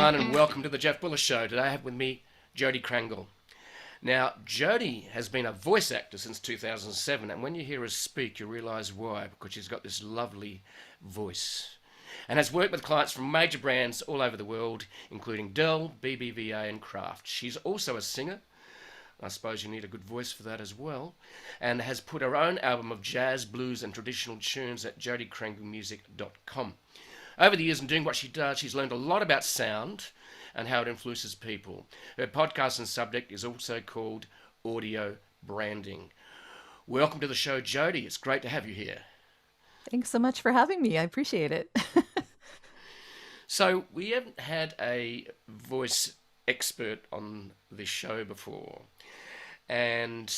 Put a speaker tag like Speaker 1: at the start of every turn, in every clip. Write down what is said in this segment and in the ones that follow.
Speaker 1: everyone, and welcome to the Jeff Bullis Show. Today I have with me Jodi Krangle. Now, Jodi has been a voice actor since 2007, and when you hear her speak, you realise why, because she's got this lovely voice and has worked with clients from major brands all over the world, including Dell, BBVA, and Kraft. She's also a singer. I suppose you need a good voice for that as well, and has put her own album of jazz, blues, and traditional tunes at jodikranglemusic.com. Over the years in doing what she does, she's learned a lot about sound and how it influences people. Her podcast and subject is also called Audio Branding. Welcome to the show, Jodi. It's great to have you here.
Speaker 2: Thanks so much for having me. I appreciate it.
Speaker 1: So, we haven't had a voice expert on this show before. And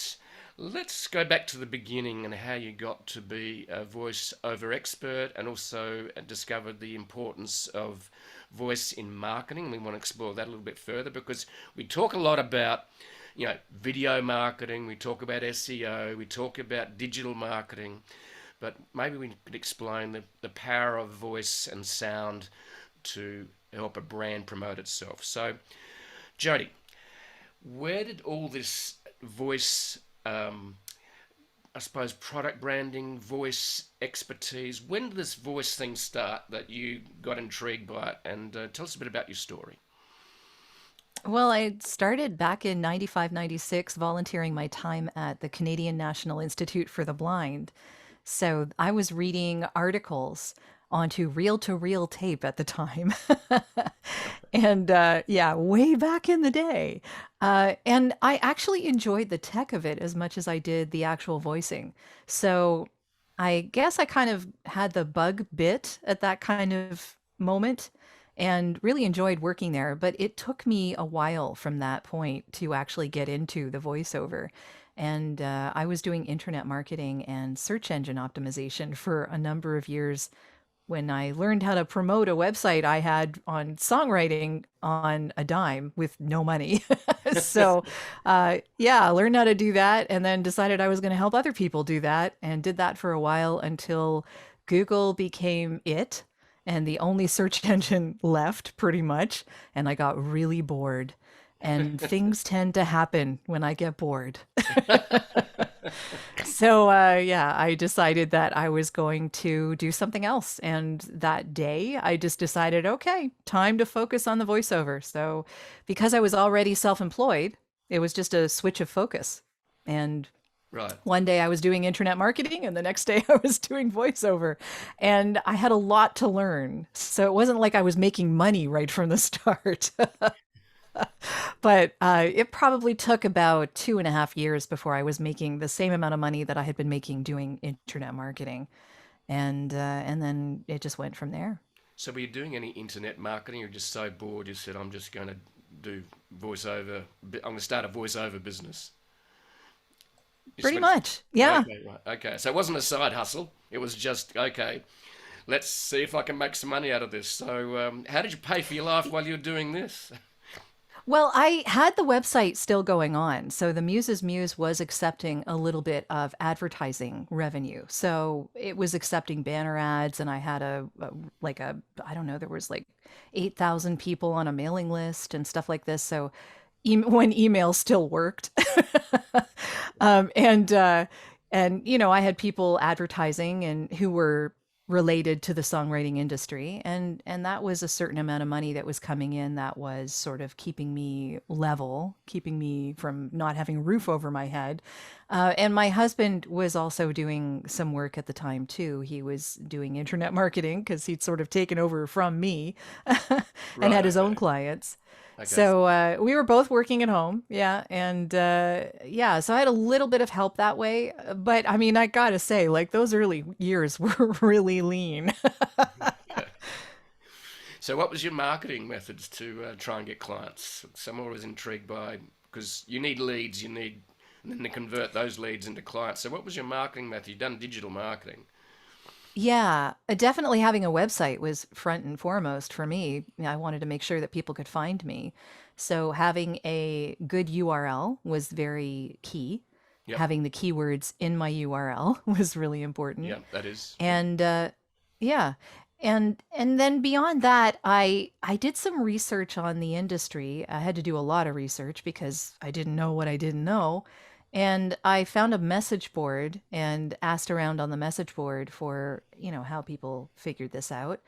Speaker 1: let's go back to the beginning and how you got to be a voice-over expert and also discovered the importance of voice in marketing. We want to explore that a little bit further because we talk a lot about, video marketing, we talk about SEO, we talk about digital marketing, but maybe we could explain the power of voice and sound to help a brand promote itself. So, Jodi, where did all this voice I suppose product branding, voice expertise. When did this voice thing start that you got intrigued by it? And tell us a bit about your story.
Speaker 2: Well, I started back in 95, 96, volunteering my time at the Canadian National Institute for the Blind. So I was reading articles onto reel to reel tape at the time. And yeah, way back in the day. And I actually enjoyed the tech of it as much as I did the actual voicing. So I guess I kind of had the bug bit at that kind of moment and really enjoyed working there. But it took me a while from that point to actually get into the voiceover. And I was doing internet marketing and search engine optimization for a number of years when I learned how to promote a website I had on songwriting on a dime with no money. So, yeah, I learned how to do that and then decided I was going to help other people do that and did that for a while until Google became it and the only search engine left pretty much. And I got really bored. And things tend to happen when I get bored. So, yeah, I decided that I was going to do something else. And that day, I just decided, okay, time to focus on the voiceover. So, because I was already self employed, it was just a switch of focus. And
Speaker 1: Right.
Speaker 2: one day I was doing internet marketing, and the next day I was doing voiceover. And I had a lot to learn. So, it wasn't like I was making money right from the start. But it probably took about 2.5 years before I was making the same amount of money that I had been making doing internet marketing, and then it just went from there.
Speaker 1: So were you doing any internet marketing or just so bored you said, I'm just going to do voiceover, I'm going to start a voiceover business? You just
Speaker 2: Pretty
Speaker 1: went,
Speaker 2: much, yeah.
Speaker 1: okay, right, okay. So it wasn't a side hustle. It was just, okay, let's see if I can make some money out of this. So how did you pay for your life while you were doing this?
Speaker 2: Well, I had the website still going on, so the Muse's Muse was accepting a little bit of advertising revenue. So it was accepting banner ads, and I had I don't know, there was like 8,000 people on a mailing list and stuff like this. So when email still worked. um, and I had people advertising and who were related to the songwriting industry, and that was a certain amount of money that was coming in that was sort of keeping me level, keeping me from not having a roof over my head. And my husband was also doing some work at the time too. He was doing internet marketing because he'd sort of taken over from me and
Speaker 1: Right,
Speaker 2: had his own
Speaker 1: okay.
Speaker 2: clients.
Speaker 1: Okay.
Speaker 2: So we were both working at home, yeah, and yeah, so I had a little bit of help that way. But I mean, I gotta say, like those early years were really lean.
Speaker 1: So what was your marketing methods to try and get clients? Someone was intrigued by, because you need leads, and then to convert those leads into clients. So what was your marketing method? You've done digital marketing.
Speaker 2: Yeah, definitely having a website was front and foremost for me. I wanted to make sure that people could find me. So having a good URL was very key.
Speaker 1: Yep.
Speaker 2: Having the keywords in my URL was really important.
Speaker 1: Yep, that is. Yep.
Speaker 2: And yeah. And then beyond that, I did some research on the industry. I had to do a lot of research because I didn't know what I didn't know. And I found a message board and asked around on the message board for, how people figured this out.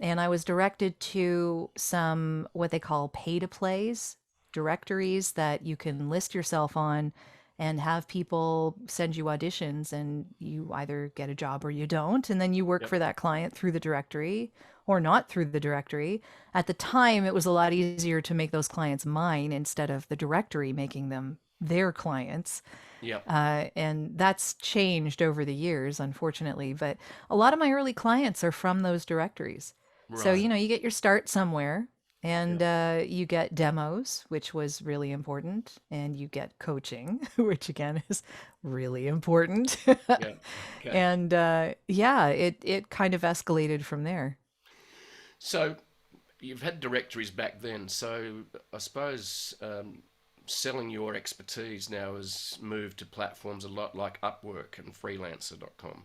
Speaker 2: And I was directed to some what they call pay to plays directories that you can list yourself on and have people send you auditions, and you either get a job or you don't, and then you work
Speaker 1: Yep.
Speaker 2: for that client through the directory or not through the directory. At the time it was a lot easier to make those clients mine instead of the directory making them their clients.
Speaker 1: Yep.
Speaker 2: And that's changed over the years, unfortunately. But a lot of my early clients are from those directories. So,
Speaker 1: Right.
Speaker 2: you get your start somewhere, and
Speaker 1: Yep.
Speaker 2: you get demos, which was really important, and you get coaching, which again is really important.
Speaker 1: Yep. Okay.
Speaker 2: And yeah, it kind of escalated from there.
Speaker 1: So you've had directories back then. So I suppose selling your expertise now has moved to platforms a lot like Upwork and freelancer.com.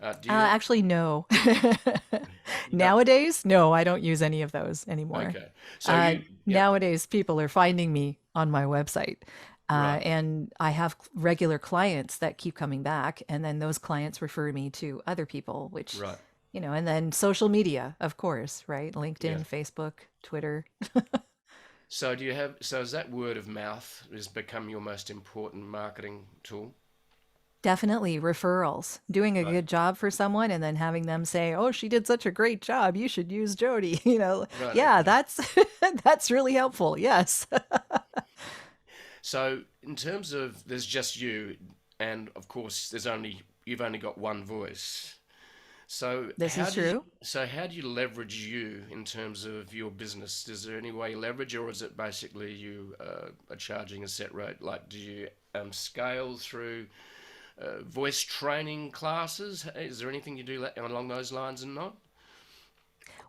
Speaker 1: Do you?
Speaker 2: Actually, no.
Speaker 1: You don't?
Speaker 2: Nowadays, no, I don't use any of those anymore.
Speaker 1: Okay. So you? Yep.
Speaker 2: Nowadays, people are finding me on my website.
Speaker 1: Right.
Speaker 2: And I have regular clients that keep coming back. And then those clients refer me to other people, which,
Speaker 1: Right.
Speaker 2: and then social media, of course, right?
Speaker 1: Yeah.
Speaker 2: LinkedIn, Facebook, Twitter.
Speaker 1: So do you have? So is that word of mouth has become your most important marketing tool?
Speaker 2: Definitely referrals. Doing a
Speaker 1: Right.
Speaker 2: good job for someone and then having them say, "Oh, she did such a great job. You should use Jody."
Speaker 1: Right.
Speaker 2: Yeah,
Speaker 1: Okay.
Speaker 2: that's that's really helpful. Yes.
Speaker 1: So in terms of there's just you, and of course you've only got one voice. So
Speaker 2: This is true.
Speaker 1: how do you leverage you in terms of your business? Is there any way you leverage, or is it basically you are charging a set rate? Like, do you scale through voice training classes? Is there anything you do along those lines and not?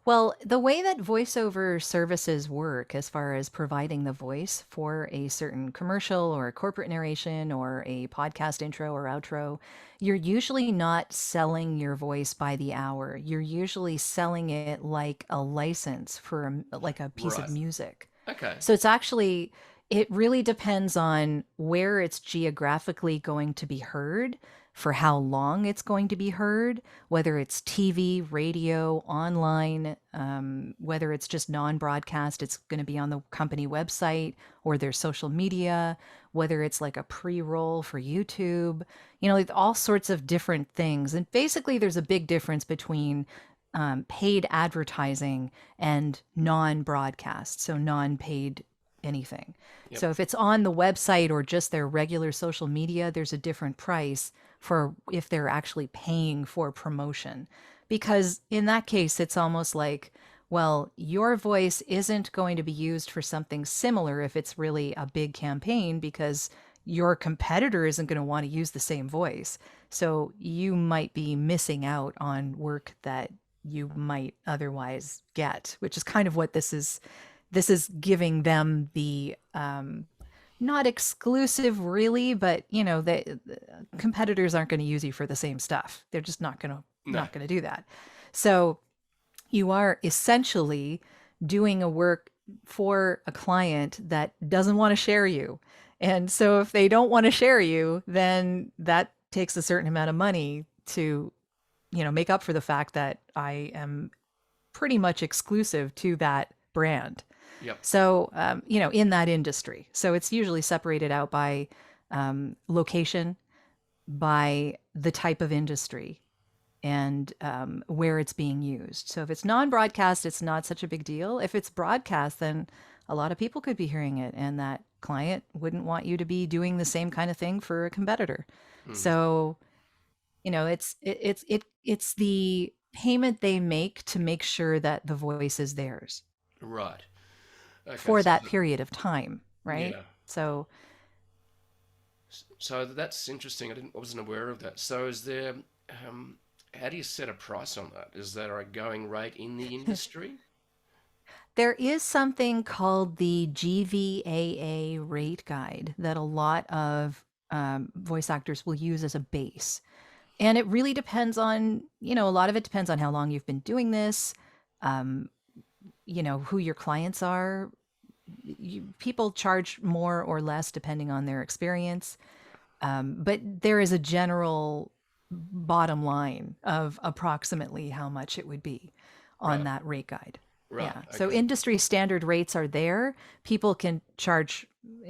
Speaker 2: Well, the way that voiceover services work, as far as providing the voice for a certain commercial or a corporate narration or a podcast intro or outro, you're usually not selling your voice by the hour. You're usually selling it like a license for like a piece of
Speaker 1: Right.
Speaker 2: music.
Speaker 1: Okay.
Speaker 2: So it's actually, it really depends on where it's geographically going to be heard, for how long it's going to be heard, whether it's TV, radio, online, whether it's just non broadcast, it's going to be on the company website or their social media, whether it's like a pre roll for YouTube, like all sorts of different things. And basically, there's a big difference between paid advertising and non broadcast, so non paid anything.
Speaker 1: Yep.
Speaker 2: So if it's on the website or just their regular social media, there's a different price for if they're actually paying for promotion. Because in that case, it's almost like, well, your voice isn't going to be used for something similar if it's really a big campaign, because your competitor isn't going to want to use the same voice. So you might be missing out on work that you might otherwise get, which is kind of what this is. This is giving them the not exclusive really, but the competitors aren't going to use you for the same stuff. They're just
Speaker 1: No.
Speaker 2: not going to do that. So you are essentially doing a work for a client that doesn't want to share you. And so if they don't want to share you, then that takes a certain amount of money to, make up for the fact that I am pretty much exclusive to that brand.
Speaker 1: Yep.
Speaker 2: So, in that industry. So it's usually separated out by location, by the type of industry, and where it's being used. So if it's non broadcast, it's not such a big deal. If it's broadcast, then a lot of people could be hearing it, and that client wouldn't want you to be doing the same kind of thing for a competitor.
Speaker 1: Mm.
Speaker 2: So, it's the payment they make to make sure that the voice is theirs
Speaker 1: Right. Okay.
Speaker 2: for that period of time, right?
Speaker 1: Yeah.
Speaker 2: So
Speaker 1: So that's interesting. I wasn't aware of that. So is there? How do you set a price on that? Is there a going rate in the industry?
Speaker 2: there is something called the GVAA rate guide that a lot of voice actors will use as a base. And it really depends on, a lot of it depends on how long you've been doing this, um, who your clients are. People charge more or less depending on their experience. But there is a general bottom line of approximately how much it would be on
Speaker 1: Right.
Speaker 2: that rate guide.
Speaker 1: Right.
Speaker 2: Yeah. So
Speaker 1: Okay.
Speaker 2: industry standard rates are there. People can charge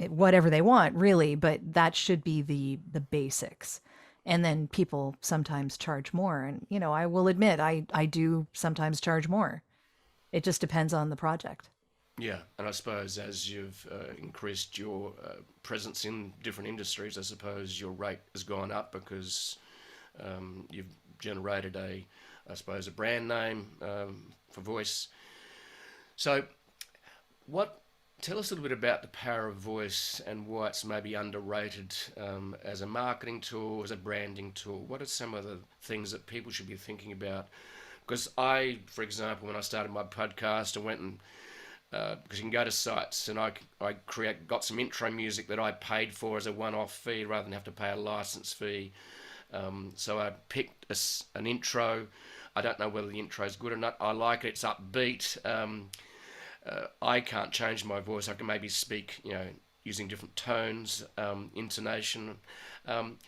Speaker 2: whatever they want, really, but that should be the basics. And then people sometimes charge more. And, I will admit, I do sometimes charge more. It just depends on the project.
Speaker 1: Yeah, and I suppose as you've increased your presence in different industries, I suppose your rate has gone up because you've generated I suppose, a brand name for voice. So, what? Tell us a little bit about the power of voice and why it's maybe underrated as a marketing tool, as a branding tool. What are some of the things that people should be thinking about? Because for example, when I started my podcast, I went and because you can go to sites and I got some intro music that I paid for as a one-off fee rather than have to pay a license fee. So I picked an intro. I don't know whether the intro is good or not. I like it. It's upbeat. I can't change my voice. I can maybe speak, using different tones, intonation. Um,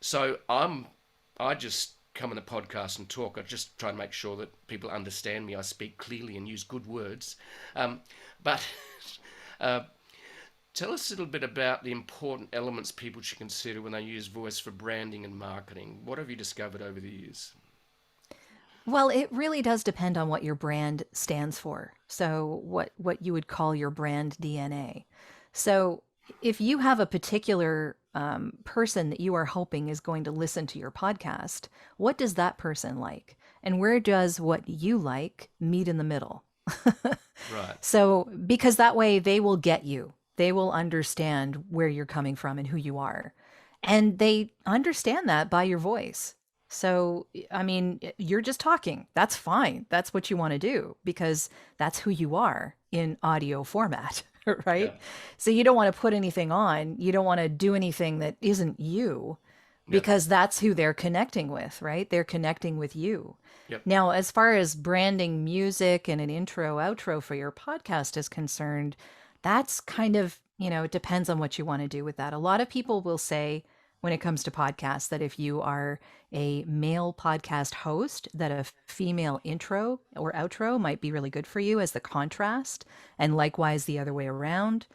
Speaker 1: so I just come on the podcast and talk. I just try and make sure that people understand me. I speak clearly and use good words. But uh, tell us a little bit about the important elements people should consider when they use voice for branding and marketing. What have you discovered over the years?
Speaker 2: Well, it really does depend on what your brand stands for. So, what you would call your brand DNA. So, if you have a particular person that you are hoping is going to listen to your podcast, what does that person like? And where does what you like meet in the middle?
Speaker 1: Right.
Speaker 2: So, because that way they will get you, they will understand where you're coming from and who you are. And they understand that by your voice. So, I mean, you're just talking. That's fine. That's what you want to do because that's who you are in audio format,
Speaker 1: Yeah.
Speaker 2: right? So, you don't want to put anything on. You don't want to do anything that isn't you
Speaker 1: Yep.
Speaker 2: because that's who they're connecting with, right? They're connecting with you.
Speaker 1: Yep.
Speaker 2: Now, as far as branding music and an intro, outro for your podcast is concerned, that's kind of, it depends on what you want to do with that. A lot of people will say, when it comes to podcasts, that if you are a male podcast host, that a female intro or outro might be really good for you as the contrast, and likewise the other way around.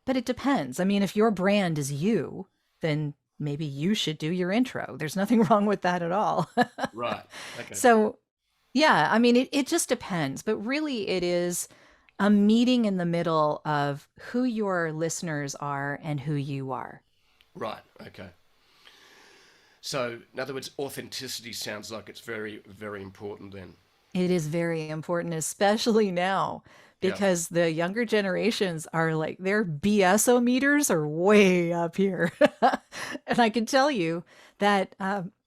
Speaker 2: But it depends. I mean, if your brand is you, then maybe you should do your intro. There's nothing wrong with that at all.
Speaker 1: Right. Okay.
Speaker 2: So, yeah, I mean, it just depends. But really, it is a meeting in the middle of who your listeners are and who you are.
Speaker 1: Right. Okay. So, in other words, authenticity sounds like it's very, very important then.
Speaker 2: It is very important, especially now,
Speaker 1: Yeah.
Speaker 2: because the younger generations are like, their BSO meters are way up here. And I can tell you that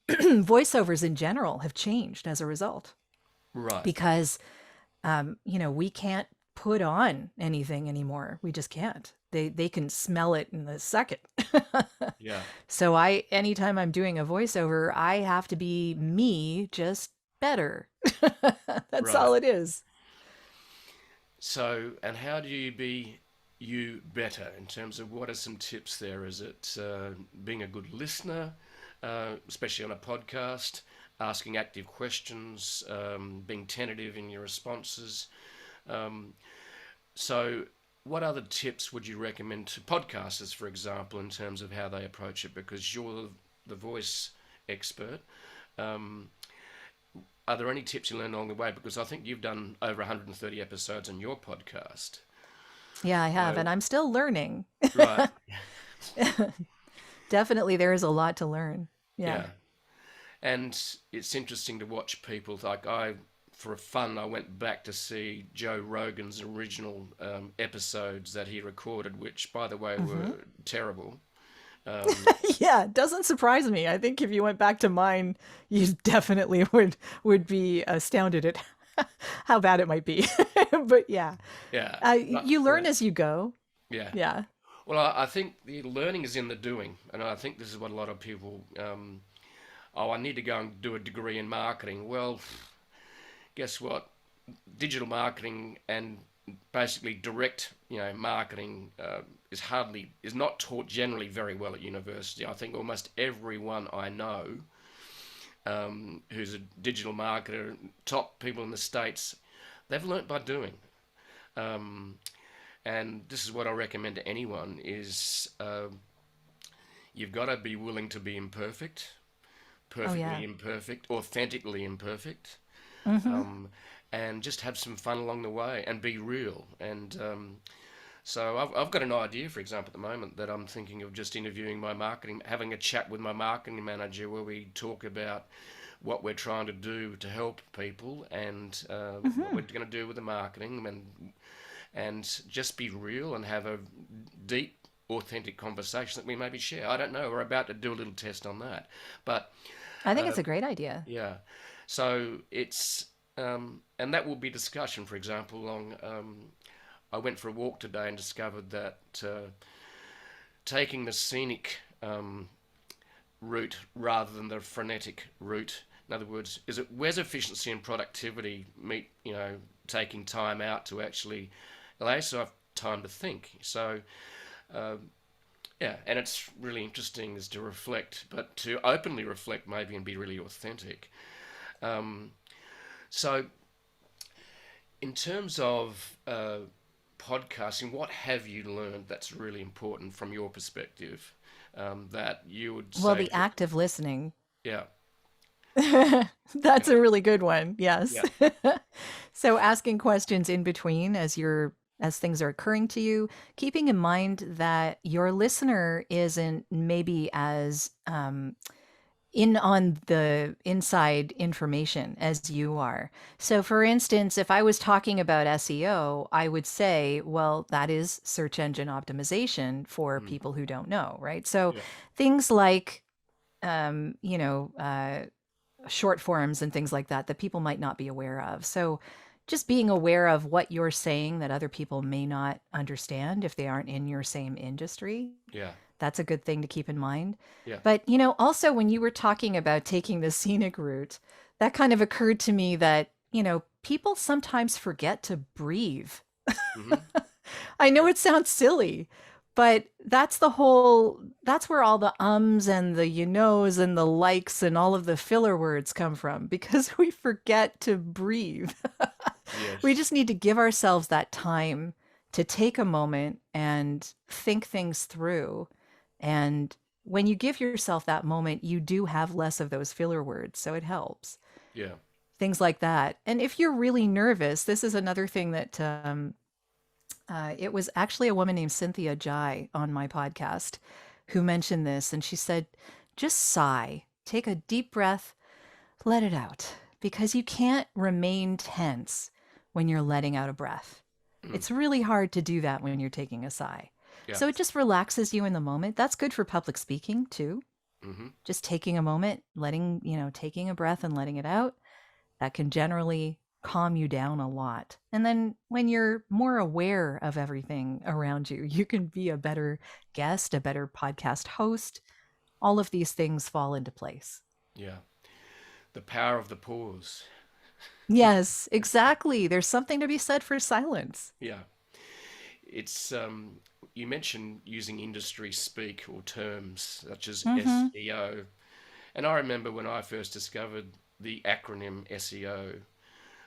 Speaker 2: voiceovers in general have changed as a result
Speaker 1: Right.
Speaker 2: because, we can't put on anything anymore. We just can't. They can smell it in a second.
Speaker 1: Yeah.
Speaker 2: So anytime I'm doing a voiceover, I have to be me, just better. That's
Speaker 1: Right.
Speaker 2: all it is.
Speaker 1: So, and how do you be you better in terms of what are some tips there? Is it being a good listener, especially on a podcast, asking active questions, being tentative in your responses? Um, so, what other tips would you recommend to podcasters, for example, in terms of how they approach it? Because you're the voice expert. Um, are there any tips you learned along the way? Because I think you've done over 130 episodes on your podcast.
Speaker 2: Yeah, I have,
Speaker 1: So,
Speaker 2: and I'm still learning.
Speaker 1: right,
Speaker 2: Definitely, there is a lot to learn. Yeah.
Speaker 1: yeah. And it's interesting to watch people. For fun, I went back to see Joe Rogan's original episodes that he recorded, which, by the way,
Speaker 2: Hmm.
Speaker 1: were terrible. Um,
Speaker 2: Yeah, it doesn't surprise me. I think if you went back to mine, you definitely would be astounded at how bad it might be. But yeah,
Speaker 1: yeah,
Speaker 2: you
Speaker 1: yeah,
Speaker 2: learn as you go.
Speaker 1: yeah.
Speaker 2: Yeah.
Speaker 1: Well, I think the learning is in the doing, and I think this is what a lot of people. oh, I need to go and do a degree in marketing. Well, guess what? Digital marketing and basically direct, marketing is not taught generally very well at university. I think almost everyone I know who's a digital marketer, top people in the States, they've learnt by doing. Um, and this is what I recommend to anyone is you've got to be willing to be imperfect,
Speaker 2: Oh, yeah.
Speaker 1: perfectly imperfect, authentically imperfect,
Speaker 2: Hmm.
Speaker 1: um, and just have some fun along the way and be real. And so I've got an idea, for example, at the moment that I'm thinking of just interviewing my marketing, having a chat with my marketing manager where we talk about what we're trying to do to help people and what
Speaker 2: Hmm.
Speaker 1: we're going to do with the marketing and just be real and have a deep, authentic conversation that we maybe share. I don't know. We're about to do a little test on that, but
Speaker 2: I think
Speaker 1: uh,
Speaker 2: it's a great idea.
Speaker 1: yeah. So it's and that will be discussion. For example, along I went for a walk today and discovered that taking the scenic route rather than the frenetic route. In other words, where's efficiency and productivity meet, taking time out to actually allow yourself time to think. So, yeah, and it's really interesting is to reflect, but to openly reflect maybe and be really authentic. Um, so, in terms of podcasting, what have you learned that's really important from your perspective that you would
Speaker 2: Well,
Speaker 1: say,
Speaker 2: the act of listening.
Speaker 1: yeah,
Speaker 2: That's
Speaker 1: yeah,
Speaker 2: a really good one. Yes.
Speaker 1: yeah,
Speaker 2: So asking questions in between as things are occurring to you, keeping in mind that your listener isn't maybe as in on the inside information as you are. So, for instance, if I was talking about SEO, I would say, well, that is search engine optimization for
Speaker 1: mm,
Speaker 2: people who don't know, right? So,
Speaker 1: yeah,
Speaker 2: things like, um, you know, uh, short forms and things like that people might not be aware of. So, just being aware of what you're saying that other people may not understand if they aren't in your same industry,
Speaker 1: yeah,
Speaker 2: that's a good thing to keep in mind.
Speaker 1: yeah,
Speaker 2: But, also when you were talking about taking the scenic route, that kind of occurred to me that, people sometimes forget to breathe.
Speaker 1: hmm,
Speaker 2: I know
Speaker 1: yeah,
Speaker 2: it sounds silly, but that's where all the ums and the knows and the likes and all of the filler words come from because we forget to breathe. We
Speaker 1: yes,
Speaker 2: just need to give ourselves that time to take a moment and think things through. And when you give yourself that moment, you do have less of those filler words. So it helps.
Speaker 1: yeah,
Speaker 2: Things like that. And if you're really nervous, this is another thing that it was actually a woman named Cynthia Jai on my podcast who mentioned this. And she said, just sigh, take a deep breath, let it out, because you can't remain tense when you're letting out a breath.
Speaker 1: mm,
Speaker 2: It's really hard to do that when you're taking a sigh.
Speaker 1: yeah,
Speaker 2: So it just relaxes you in the moment. That's good for public speaking too.
Speaker 1: hmm,
Speaker 2: Just taking a moment, taking a breath and letting it out, that can generally calm you down a lot. And then when you're more aware of everything around you, you can be a better guest, a better podcast host. All of these things fall into place.
Speaker 1: yeah. The power of the pause.
Speaker 2: Yes, exactly. There's something to be said for silence.
Speaker 1: Yeah, it's you mentioned using industry speak or terms such as
Speaker 2: Mm-hmm.
Speaker 1: SEO, and I remember when I first discovered the acronym SEO.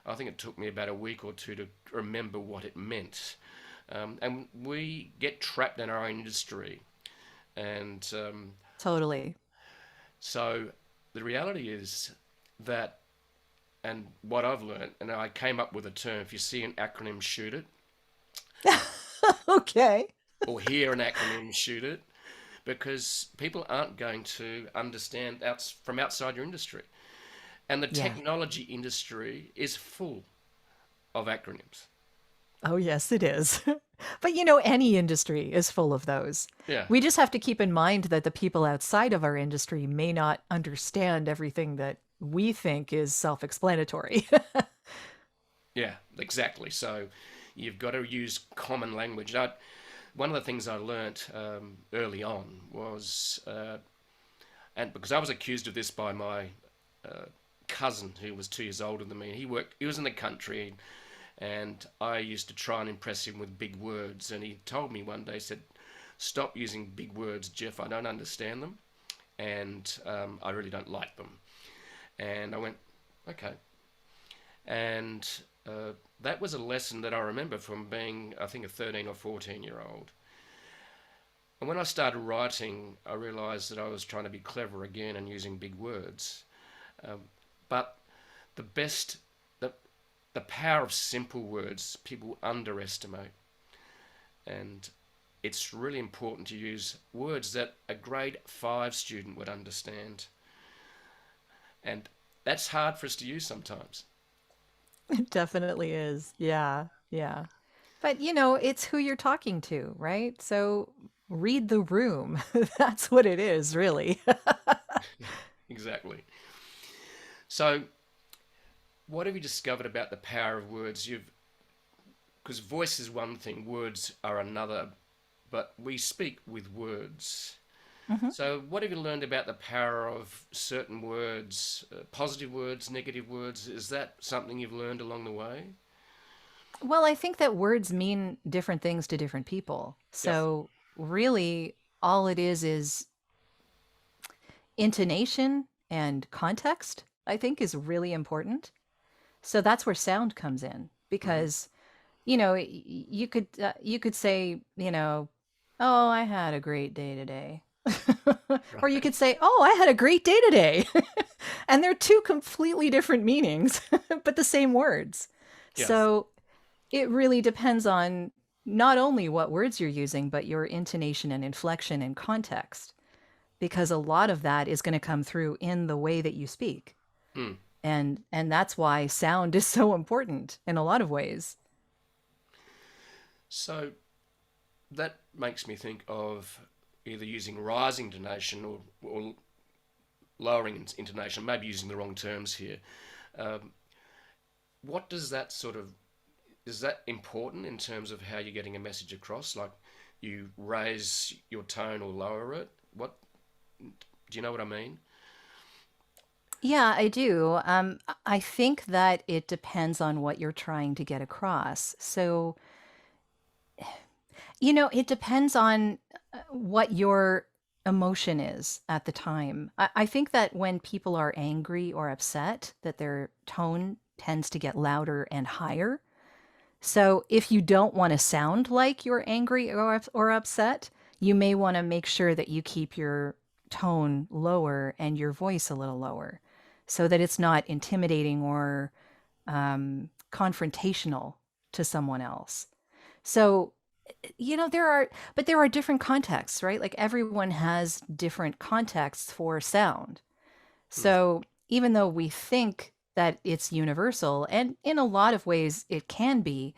Speaker 1: I think it took me about a week or two to remember what it meant. And we get trapped in our own industry. And
Speaker 2: Totally.
Speaker 1: so the reality is that, and what I've learned, and I came up with a term if you see an acronym, shoot it,
Speaker 2: Okay.
Speaker 1: or hear an acronym, shoot it, because people aren't going to understand from outside your industry. And the
Speaker 2: Yeah.
Speaker 1: technology industry is full of acronyms.
Speaker 2: Oh, yes, it is. But any industry is full of those.
Speaker 1: Yeah,
Speaker 2: We just have to keep in mind that the people outside of our industry may not understand everything that we think is self explanatory.
Speaker 1: yeah, exactly. So you've got to use common language. One of the things I learnt early on was, and because I was accused of this by my uh, cousin who was 2 years older than me. He was in the country, and I used to try and impress him with big words. And he told me one day, he said, "Stop using big words, Jeff. I don't understand them, and I really don't like them." And I went, "Okay." And that was a lesson that I remember from being, I think, a 13 or 14-year-old. And when I started writing, I realised that I was trying to be clever again and using big words. Um, but the best, the, the power of simple words, people underestimate. And it's really important to use words that a grade 5 student would understand. And that's hard for us to use sometimes.
Speaker 2: It definitely is. Yeah. Yeah. But it's who you're talking to, right? So read the room. That's what it is, really.
Speaker 1: Exactly. So, what have you discovered about the power of words? You've Because voice is one thing, words are another, but we speak with words.
Speaker 2: Mhm.
Speaker 1: So, what have you learned about the power of certain words, positive words, negative words? Is that something you've learned along the way?
Speaker 2: Well, I think that words mean different things to different people.
Speaker 1: Yep.
Speaker 2: So really, all it is intonation and context, I think, is really important. So that's where sound comes in
Speaker 1: Hmm.
Speaker 2: because you could say, oh, I had a great day today. Or you
Speaker 1: Right.
Speaker 2: could say, oh, I had a great day today. And they're two completely different meanings, but the same words.
Speaker 1: Yes.
Speaker 2: So it really depends on not only what words you're using, but your intonation and inflection and context, because a lot of that is going to come through in the way that you speak.
Speaker 1: Mm.
Speaker 2: And that's why sound is so important in a lot of ways.
Speaker 1: So, that makes me think of either using rising intonation or lowering intonation, maybe using the wrong terms here. Um, what does that sort of is that important in terms of how you're getting a message across? Like you raise your tone or lower it? What do you know what I mean?
Speaker 2: Yeah, I do. I think that it depends on what you're trying to get across. So, it depends on what your emotion is at the time. I think that when people are angry or upset, that their tone tends to get louder and higher. So if you don't want to sound like you're angry or upset, you may want to make sure that you keep your tone lower and your voice a little lower so that it's not intimidating or confrontational to someone else. So, there are different contexts, right? Like everyone has different contexts for sound.
Speaker 1: Mm.
Speaker 2: So even though we think that it's universal, and in a lot of ways it can be,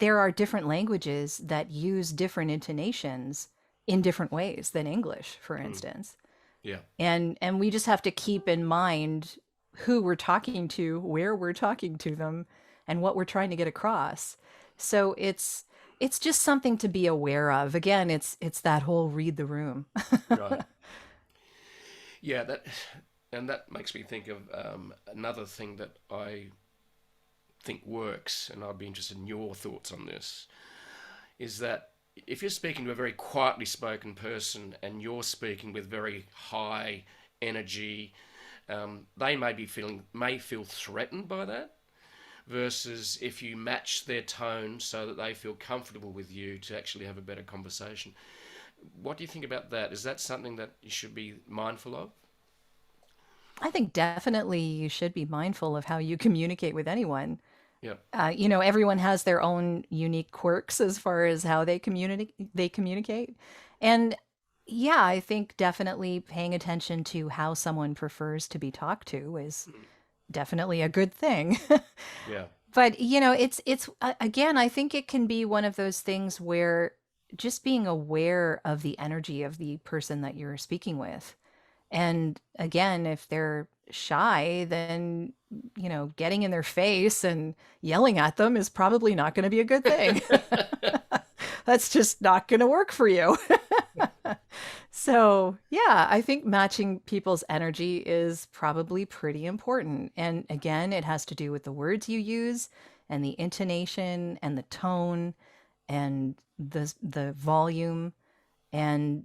Speaker 2: there are different languages that use different intonations in different ways than English, for
Speaker 1: Mm.
Speaker 2: instance.
Speaker 1: Yeah.
Speaker 2: And we just have to keep in mind who we're talking to, where we're talking to them, and what we're trying to get across. So it's just something to be aware of. Again, it's that whole read the room.
Speaker 1: Right. Yeah. That makes me think of another thing that I think works, and I'd be interested in your thoughts on this. Is that if you're speaking to a very quietly spoken person and you're speaking with very high energy, they may feel threatened by that. Versus if you match their tone so that they feel comfortable with you to actually have a better conversation. What do you think about that? Is that something that you should be mindful of?
Speaker 2: I think definitely you should be mindful of how you communicate with anyone.
Speaker 1: Yeah.
Speaker 2: Everyone has their own unique quirks as far as how they communicate. And yeah, I think definitely paying attention to how someone prefers to be talked to is
Speaker 1: Mm.
Speaker 2: definitely a good thing.
Speaker 1: Yeah.
Speaker 2: But it's again, I think it can be one of those things where just being aware of the energy of the person that you're speaking with. And again, if they're shy, then, getting in their face and yelling at them is probably not going to be a good thing. That's just not going to work for you. So, yeah, I think matching people's energy is probably pretty important. And again, it has to do with the words you use and the intonation and the tone and the volume and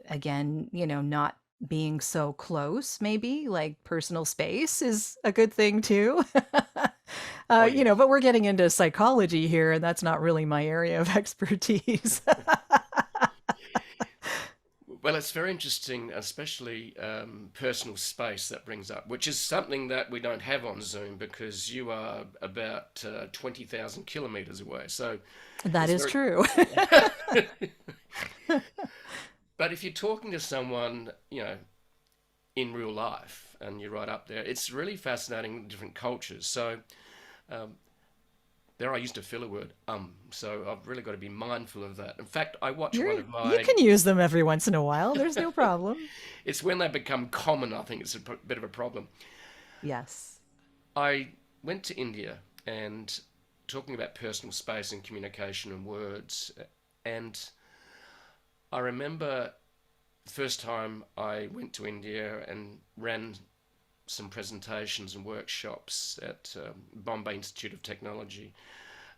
Speaker 2: again, not being so close, maybe like personal space is a good thing too.
Speaker 1: Oh, yes.
Speaker 2: But we're getting into psychology here, and that's not really my area of expertise.
Speaker 1: Well, it's very interesting, especially personal space that brings up, which is something that we don't have on Zoom because you are about 20,000 kilometers away. So
Speaker 2: That
Speaker 1: it's
Speaker 2: is
Speaker 1: very.
Speaker 2: true.
Speaker 1: But if you're talking to someone, in real life and you're right up there, it's really fascinating different cultures. So um, there I used to fill a word, so I've really got to be mindful of that. In fact, I watch one of
Speaker 2: You
Speaker 1: my.
Speaker 2: can use them every once in a while. There's no problem.
Speaker 1: It's when they become common, I think it's a bit of a problem.
Speaker 2: Yes.
Speaker 1: I went to India and talking about personal space and communication and words, and I remember the first time I went to India and ran some presentations and workshops at Bombay Institute of Technology.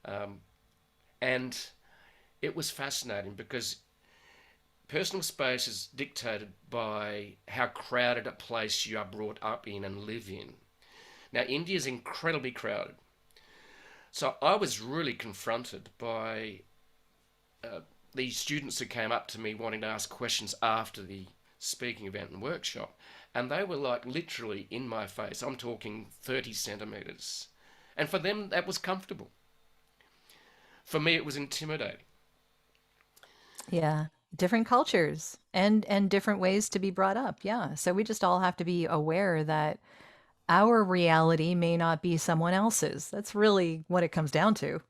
Speaker 1: Um, and it was fascinating because personal space is dictated by how crowded a place you are brought up in and live in. Now, India is incredibly crowded. So I was really confronted by uh, these students who came up to me wanting to ask questions after the speaking event and workshop. And they were like literally in my face. I'm talking 30 centimeters. And for them, that was comfortable. For me, it was intimidating.
Speaker 2: Yeah. Different cultures and different ways to be brought up. Yeah. So we just all have to be aware that our reality may not be someone else's. That's really what it comes down to.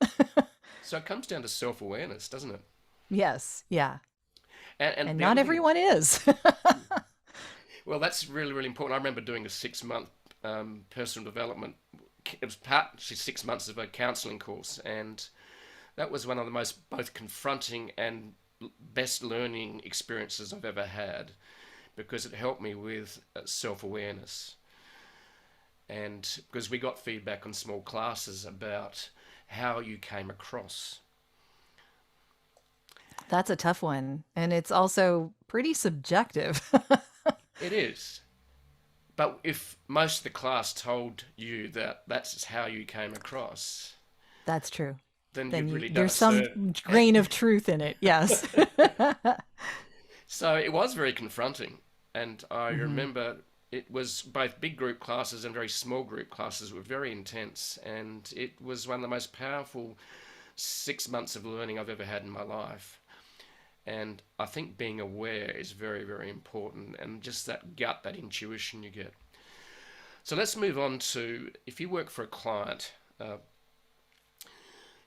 Speaker 1: So it comes down to self awareness, doesn't it?
Speaker 2: Yes. Yeah.
Speaker 1: And
Speaker 2: And
Speaker 1: the
Speaker 2: not
Speaker 1: other thing,
Speaker 2: everyone is.
Speaker 1: well, that's really, really important. I remember doing a 6 month personal development. It was part 6 months of a counselling course, and that was one of the most both confronting and best learning experiences I've ever had because it helped me with self awareness. And because we got feedback on small classes about how you came across.
Speaker 2: That's a tough one. And it's also pretty subjective.
Speaker 1: It is. But if most of the class told you that that's how you came across,
Speaker 2: That's true.
Speaker 1: then
Speaker 2: Then
Speaker 1: you've really done
Speaker 2: there's
Speaker 1: a
Speaker 2: some grain of truth in it. Yes.
Speaker 1: So it was very confronting. And I
Speaker 2: Hmm.
Speaker 1: remember it was both big group classes and very small group classes were very intense. And it was one of the most powerful 6 months of learning I've ever had in my life. And I think being aware is very, very important and just that gut, that intuition you get. So let's move on to if you work for a client,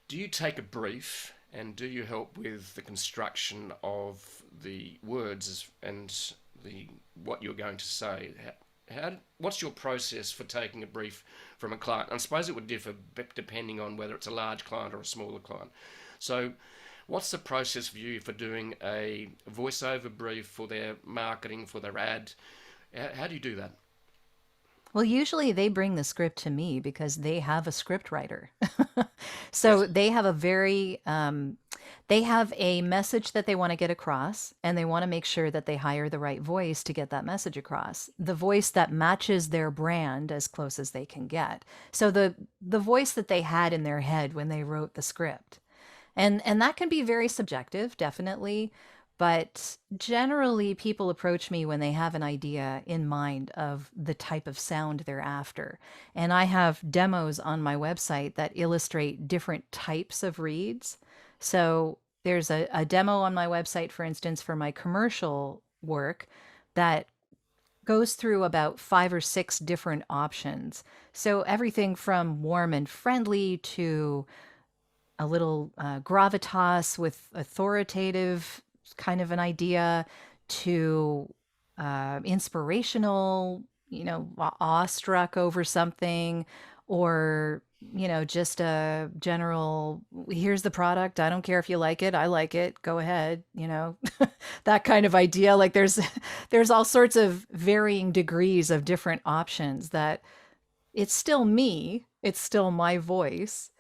Speaker 1: do you take a brief and do you help with the construction of the words and the what you're going to say? What's your process for taking a brief from a client? I suppose it would differ depending on whether it's a large client or a smaller client. So, what's the process for you for doing a voiceover brief for their marketing, for their ad? How do you do that?
Speaker 2: Well, usually they bring the script to me because they have a script writer.
Speaker 1: Yes.
Speaker 2: So they have a message that they want to get across, and they want to make sure that they hire the right voice to get that message across. The voice that matches their brand as close as they can get. So the voice that they had in their head when they wrote the script. And that can be very subjective, definitely. But generally, people approach me when they have an idea in mind of the type of sound they're after. And I have demos on my website that illustrate different types of reads. So there's a demo on my website, for instance, for my commercial work that goes through about 5 or 6 different options. So everything from warm and friendly to a little gravitas with authoritative kind of an idea to inspirational, awestruck over something, or just a general, here's the product, I don't care if you like it, I like it, go ahead, that kind of idea. Like there's all sorts of varying degrees of different options that it's still me, it's still my voice,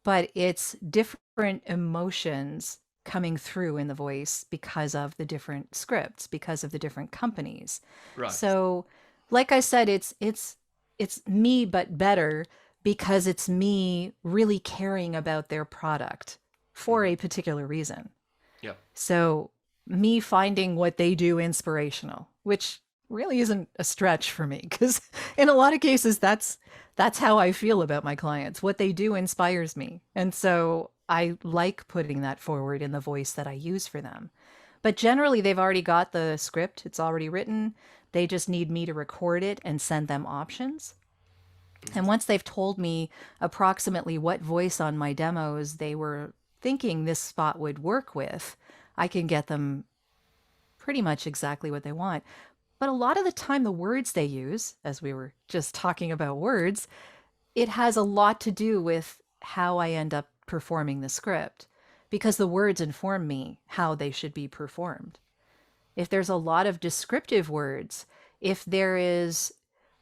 Speaker 2: but it's different emotions coming through in the voice because of the different scripts, because of the different companies.
Speaker 1: Right.
Speaker 2: So, like I said, it's me but better because it's me really caring about their product for
Speaker 1: Hmm.
Speaker 2: a particular reason.
Speaker 1: Yep.
Speaker 2: So, me finding what they do inspirational, which really isn't a stretch for me because in a lot of cases that's how I feel about my clients. What they do inspires me. And so I like putting that forward in the voice that I use for them. But generally they've already got the script, it's already written. They just need me to record it and send them options.
Speaker 1: Hmm.
Speaker 2: And once they've told me approximately what voice on my demos they were thinking this spot would work with, I can get them pretty much exactly what they want. But a lot of the time, the words they use, as we were just talking about words, it has a lot to do with how I end up performing the script because the words inform me how they should be performed. If there's a lot of descriptive words, if there is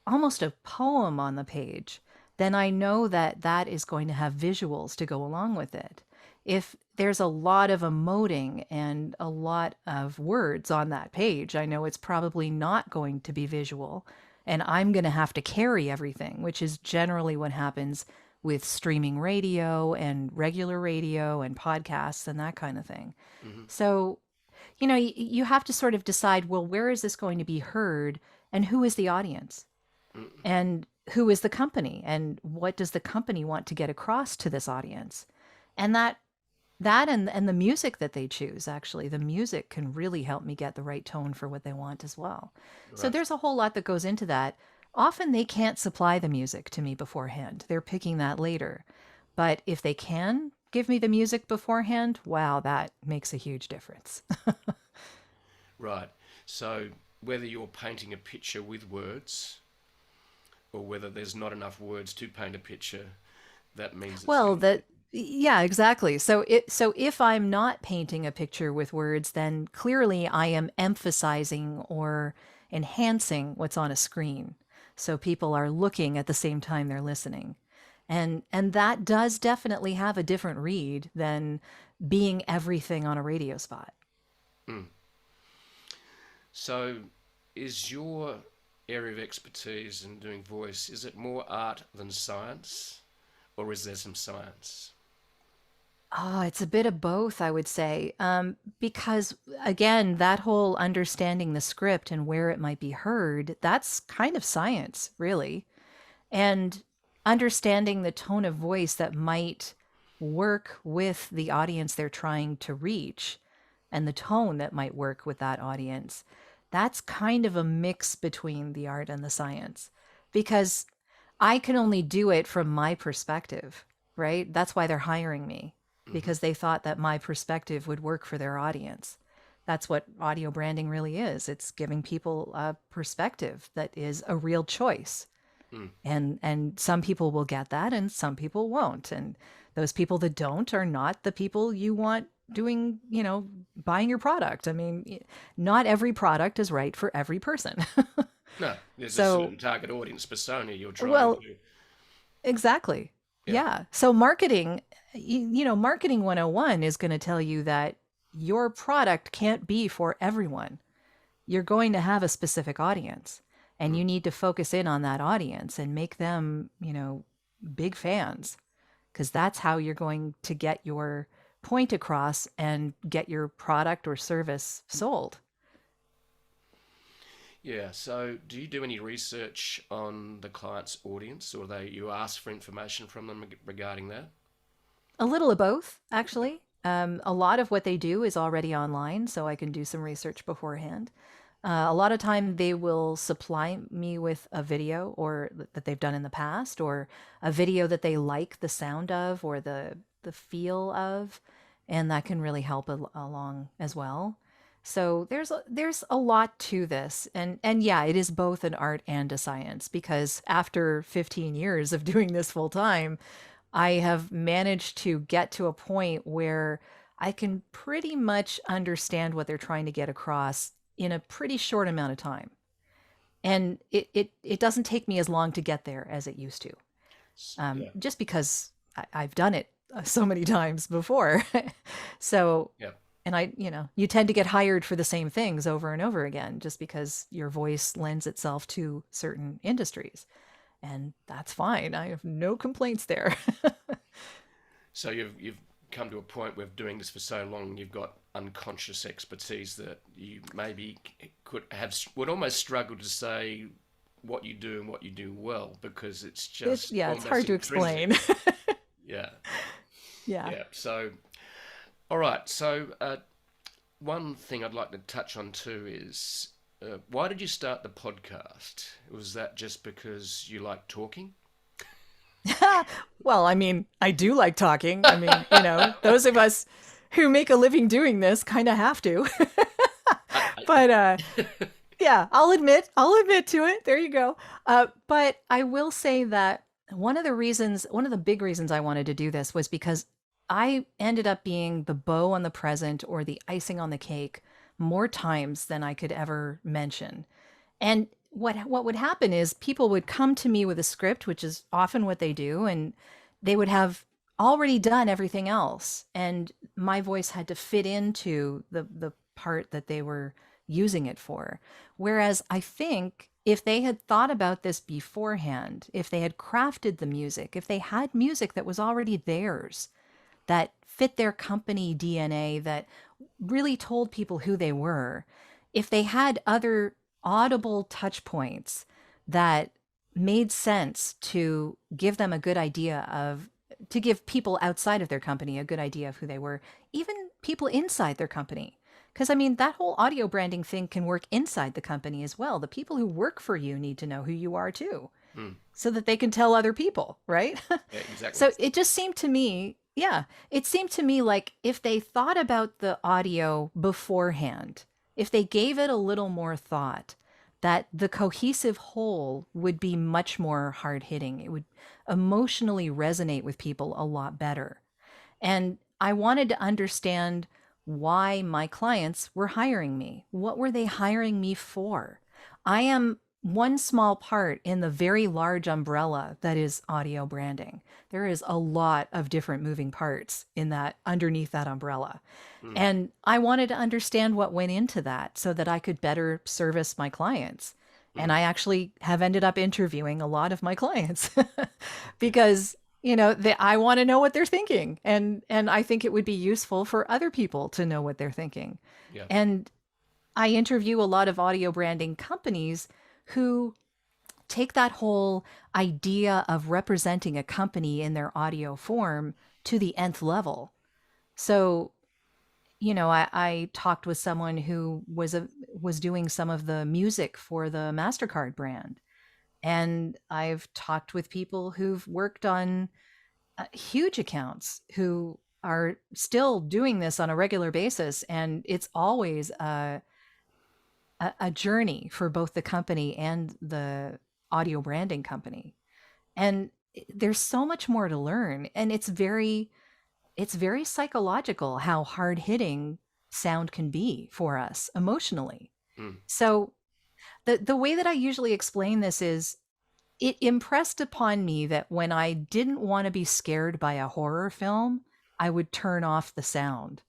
Speaker 2: almost a poem on the page, then I know that that is going to have visuals to go along with it. If there's a lot of emoting and a lot of words on that page, I know it's probably not going to be visual. And I'm going to have to carry everything, which is generally what happens with streaming radio and regular radio and podcasts and that kind of thing.
Speaker 1: Hmm.
Speaker 2: So you have to sort of decide, well, where is this going to be heard and who is the audience
Speaker 1: Hmm.
Speaker 2: and who is the company and what does the company want to get across to this audience? And and the music that they choose, actually, the music can really help me get the right tone for what they want as well. So
Speaker 1: Right.
Speaker 2: there's a whole lot that goes into that. Often they can't supply the music to me beforehand. They're picking that later. But if they can give me the music beforehand, wow, that makes a huge difference.
Speaker 1: Right. So whether you're painting a picture with words or whether there's not enough words to paint a picture, that means it's
Speaker 2: Well,
Speaker 1: going to
Speaker 2: that yeah, exactly. So if I'm not painting a picture with words, then clearly I am emphasizing or enhancing what's on a screen. So people are looking at the same time they're listening. And that does definitely have a different read than being everything on a radio spot.
Speaker 1: be. So, is your area of expertise in doing voice, is it more art than science? Or is there some science?
Speaker 2: Oh, it's a bit of both, I would say. Because again, that whole understanding the script and where it might be heard, that's kind of science, really. And understanding the tone of voice that might work with the audience they're trying to reach and the tone that might work with that audience, that's kind of a mix between the art and the science. Because I can only do it from my perspective, right? That's why they're hiring me,
Speaker 1: Hmm.
Speaker 2: because they thought that my perspective would work for their audience. That's what audio branding really is. It's giving people a perspective that is a real choice.
Speaker 1: Mm.
Speaker 2: And some people will get that and some people won't. And those people that don't are not the people you want doing, buying your product. I mean, not every product is right for every person.
Speaker 1: No, there's a
Speaker 2: So,
Speaker 1: certain target audience persona you're trying
Speaker 2: well,
Speaker 1: to.
Speaker 2: exactly.
Speaker 1: Yeah.
Speaker 2: Yeah. So marketing, marketing 101 is going to tell you that your product can't be for everyone. You're going to have a specific audience and
Speaker 1: Mm.
Speaker 2: you need to focus in on that audience and make them, big fans because that's how you're going to get your point across and get your product or service sold.
Speaker 1: Yeah. So, do you do any research on the client's audience, or you ask for information from them regarding that?
Speaker 2: A little of both, actually. A lot of what they do is already online, so I can do some research beforehand. A lot of time they will supply me with a video or that they've done in the past, or a video that they like the sound of or the feel of, and that can really help along as well. So there's a lot to this, and yeah, it is both an art and a science, because after 15 years of doing this full time, I have managed to get to a point where I can pretty much understand what they're trying to get across in a pretty short amount of time. And it doesn't take me as long to get there as it used to,
Speaker 1: Yeah,
Speaker 2: just because I've done it so many times before. So,
Speaker 1: yeah.
Speaker 2: and you tend to get hired for the same things over and over again just because your voice lends itself to certain industries. And that's fine. I have no complaints there.
Speaker 1: So you've come to a point where doing this for so long, you've got unconscious expertise that you maybe could have would almost struggle to say what you do and what you do well because it's just
Speaker 2: Yeah, it's
Speaker 1: almost
Speaker 2: hard to
Speaker 1: intrinsic.
Speaker 2: explain.
Speaker 1: Yeah,
Speaker 2: Yeah.
Speaker 1: yeah. So, all right. So, one thing I'd like to touch on too is why did you start the podcast? Was that just because you like talking?
Speaker 2: Well, I mean, I do like talking. I mean, those of us who make a living doing this kind of have to. But yeah, I'll admit to it. There you go. But I will say that one of the big reasons I wanted to do this was because I ended up being the bow on the present or the icing on the cake more times than I could ever mention. And what would happen is people would come to me with a script, which is often what they do, and they would have already done everything else, and my voice had to fit into the part that they were using it for. Whereas I think if they had thought about this beforehand, if they had crafted the music, if they had music that was already theirs, that fit their company DNA, that really told people who they were, if they had other audible touch points that made sense to give them a good idea of, to give people outside of their company a good idea of who they were, even people inside their company. Because, I mean, that whole audio branding thing can work inside the company as well. The people who work for you need to know who you are too,
Speaker 1: Hmm.
Speaker 2: so that they can tell other people, right?
Speaker 1: Yeah, exactly.
Speaker 2: So it just seemed to me, yeah, it seemed to me like if they thought about the audio beforehand, if they gave it a little more thought, that the cohesive whole would be much more hard hitting. It would emotionally resonate with people a lot better. And I wanted to understand why my clients were hiring me. What were they hiring me for? I am one small part in the very large umbrella that is audio branding. There is a lot of different moving parts in that, underneath that umbrella.
Speaker 1: Hmm.
Speaker 2: And I wanted to understand what went into that so that I could better service my clients. And
Speaker 1: Hmm.
Speaker 2: I actually have ended up interviewing a lot of my clients
Speaker 1: Yeah.
Speaker 2: because I want to know what they're thinking, and I think it would be useful for other people to know what they're thinking.
Speaker 1: Yeah.
Speaker 2: And I interview a lot of audio branding companies who take that whole idea of representing a company in their audio form to the nth level. So, I talked with someone who was doing some of the music for the MasterCard brand. And I've talked with people who've worked on huge accounts who are still doing this on a regular basis. And it's always a journey for both the company and the audio branding company. And there's so much more to learn. And it's very psychological how hard hitting sound can be for us emotionally.
Speaker 1: Hmm.
Speaker 2: So the way that I usually explain this is, it impressed upon me that when I didn't want to be scared by a horror film, I would turn off the sound.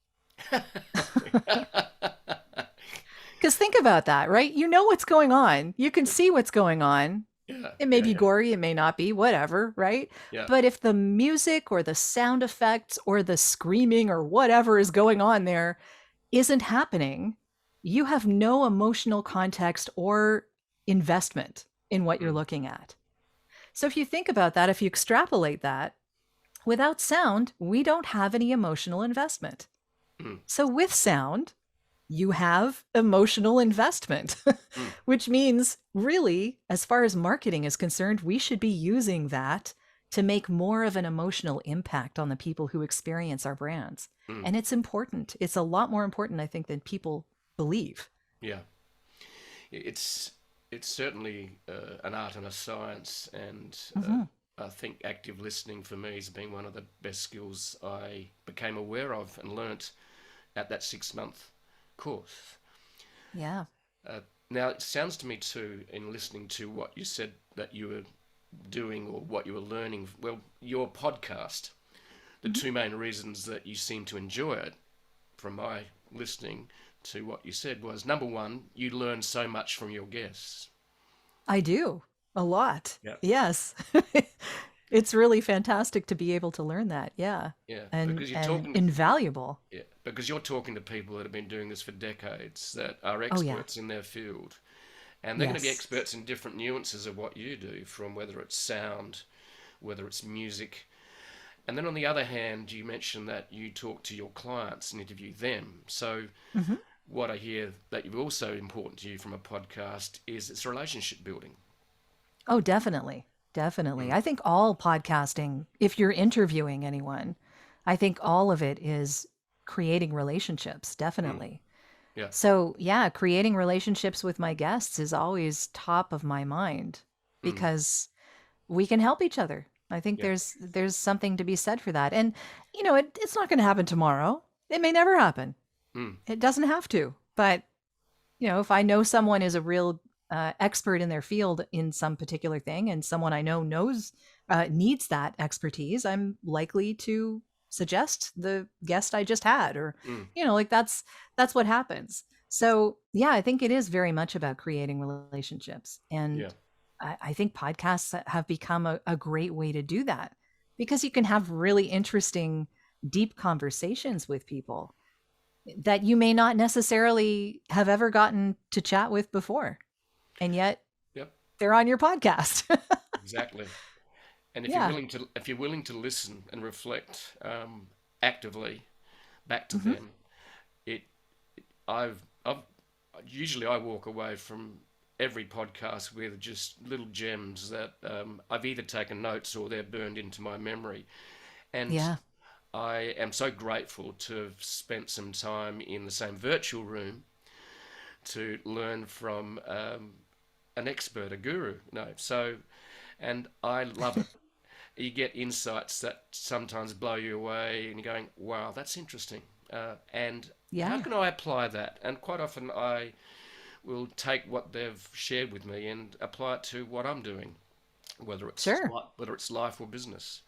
Speaker 2: Because think about that, right? You know what's going on. You can see what's going on.
Speaker 1: Yeah.
Speaker 2: It may
Speaker 1: Yeah.
Speaker 2: be
Speaker 1: Yeah.
Speaker 2: gory, it may not be, whatever, right?
Speaker 1: Yeah.
Speaker 2: But if the music or the sound effects or the screaming or whatever is going on there isn't happening, you have no emotional context or investment in what you're
Speaker 1: Hmm.
Speaker 2: looking at. So if you think about that, if you extrapolate that, without sound, we don't have any emotional investment.
Speaker 1: Hmm.
Speaker 2: So with sound, you have emotional investment,
Speaker 1: Hmm.
Speaker 2: which means, really, as far as marketing is concerned, we should be using that to make more of an emotional impact on the people who experience our brands.
Speaker 1: Hmm.
Speaker 2: And it's important. It's a lot more important, I think, than people believe.
Speaker 1: Yeah. It's it's certainly an art and a science, and
Speaker 2: Hmm.
Speaker 1: I think active listening for me has been one of the best skills I became aware of and learnt at that 6 month course.
Speaker 2: Yeah.
Speaker 1: Uh, Now, it sounds to me too, in listening to what you said that you were doing or what you were learning, well, your podcast, the
Speaker 2: Hmm.
Speaker 1: two main reasons that you seem to enjoy it, from my listening to what you said, was number one, you learn so much from your guests.
Speaker 2: I do a lot.
Speaker 1: Yeah.
Speaker 2: Yes. It's really fantastic to be able to learn that. Yeah.
Speaker 1: Yeah,
Speaker 2: And
Speaker 1: because you're
Speaker 2: and
Speaker 1: talking to
Speaker 2: invaluable.
Speaker 1: yeah, because you're talking to people that have been doing this for decades, that are
Speaker 2: Oh yeah.
Speaker 1: experts in their field, and they're going to be
Speaker 2: Yes.
Speaker 1: experts in different nuances of what you do, from whether it's sound, whether it's music. And then on the other hand, you mentioned that you talk to your clients and interview them. So
Speaker 2: Hmm.
Speaker 1: what I hear that you're also important to you from a podcast is it's relationship building.
Speaker 2: Oh, definitely. Definitely.
Speaker 1: Mm,
Speaker 2: I think all podcasting, if you're interviewing anyone, I think all of it is creating relationships,
Speaker 1: mm,
Speaker 2: definitely.
Speaker 1: yeah.
Speaker 2: So, yeah, creating relationships with my guests is always top of my mind
Speaker 1: Mm,
Speaker 2: because we can help each other. I think
Speaker 1: yeah.
Speaker 2: there's something to be said for that. And it's not going to happen tomorrow. It may never happen.
Speaker 1: Mm,
Speaker 2: It doesn't have to. But if I know someone is a real expert in their field in some particular thing, and someone I know knows needs that expertise, I'm likely to suggest the guest I just had, or
Speaker 1: mm,
Speaker 2: like that's what happens. So yeah, I think it is very much about creating relationships,
Speaker 1: yeah.
Speaker 2: and I think podcasts have become a great way to do that because you can have really interesting, deep conversations with people that you may not necessarily have ever gotten to chat with before. And yet
Speaker 1: Yep.
Speaker 2: they're on your podcast.
Speaker 1: Exactly. And
Speaker 2: Yeah.
Speaker 1: if you're willing to listen and reflect actively back to
Speaker 2: Hmm.
Speaker 1: them, it I've usually I walk away from every podcast with just little gems that I've either taken notes or they're burned into my memory. And
Speaker 2: Yeah.
Speaker 1: I am so grateful to have spent some time in the same virtual room to learn from an expert, a guru. No, so and I love it. You get insights that sometimes blow you away, and you're going, "Wow, that's interesting." And how
Speaker 2: Yeah.
Speaker 1: can I apply that? And quite often, I will take what they've shared with me and apply it to what I'm doing,
Speaker 2: Sure.
Speaker 1: whether it's life or business.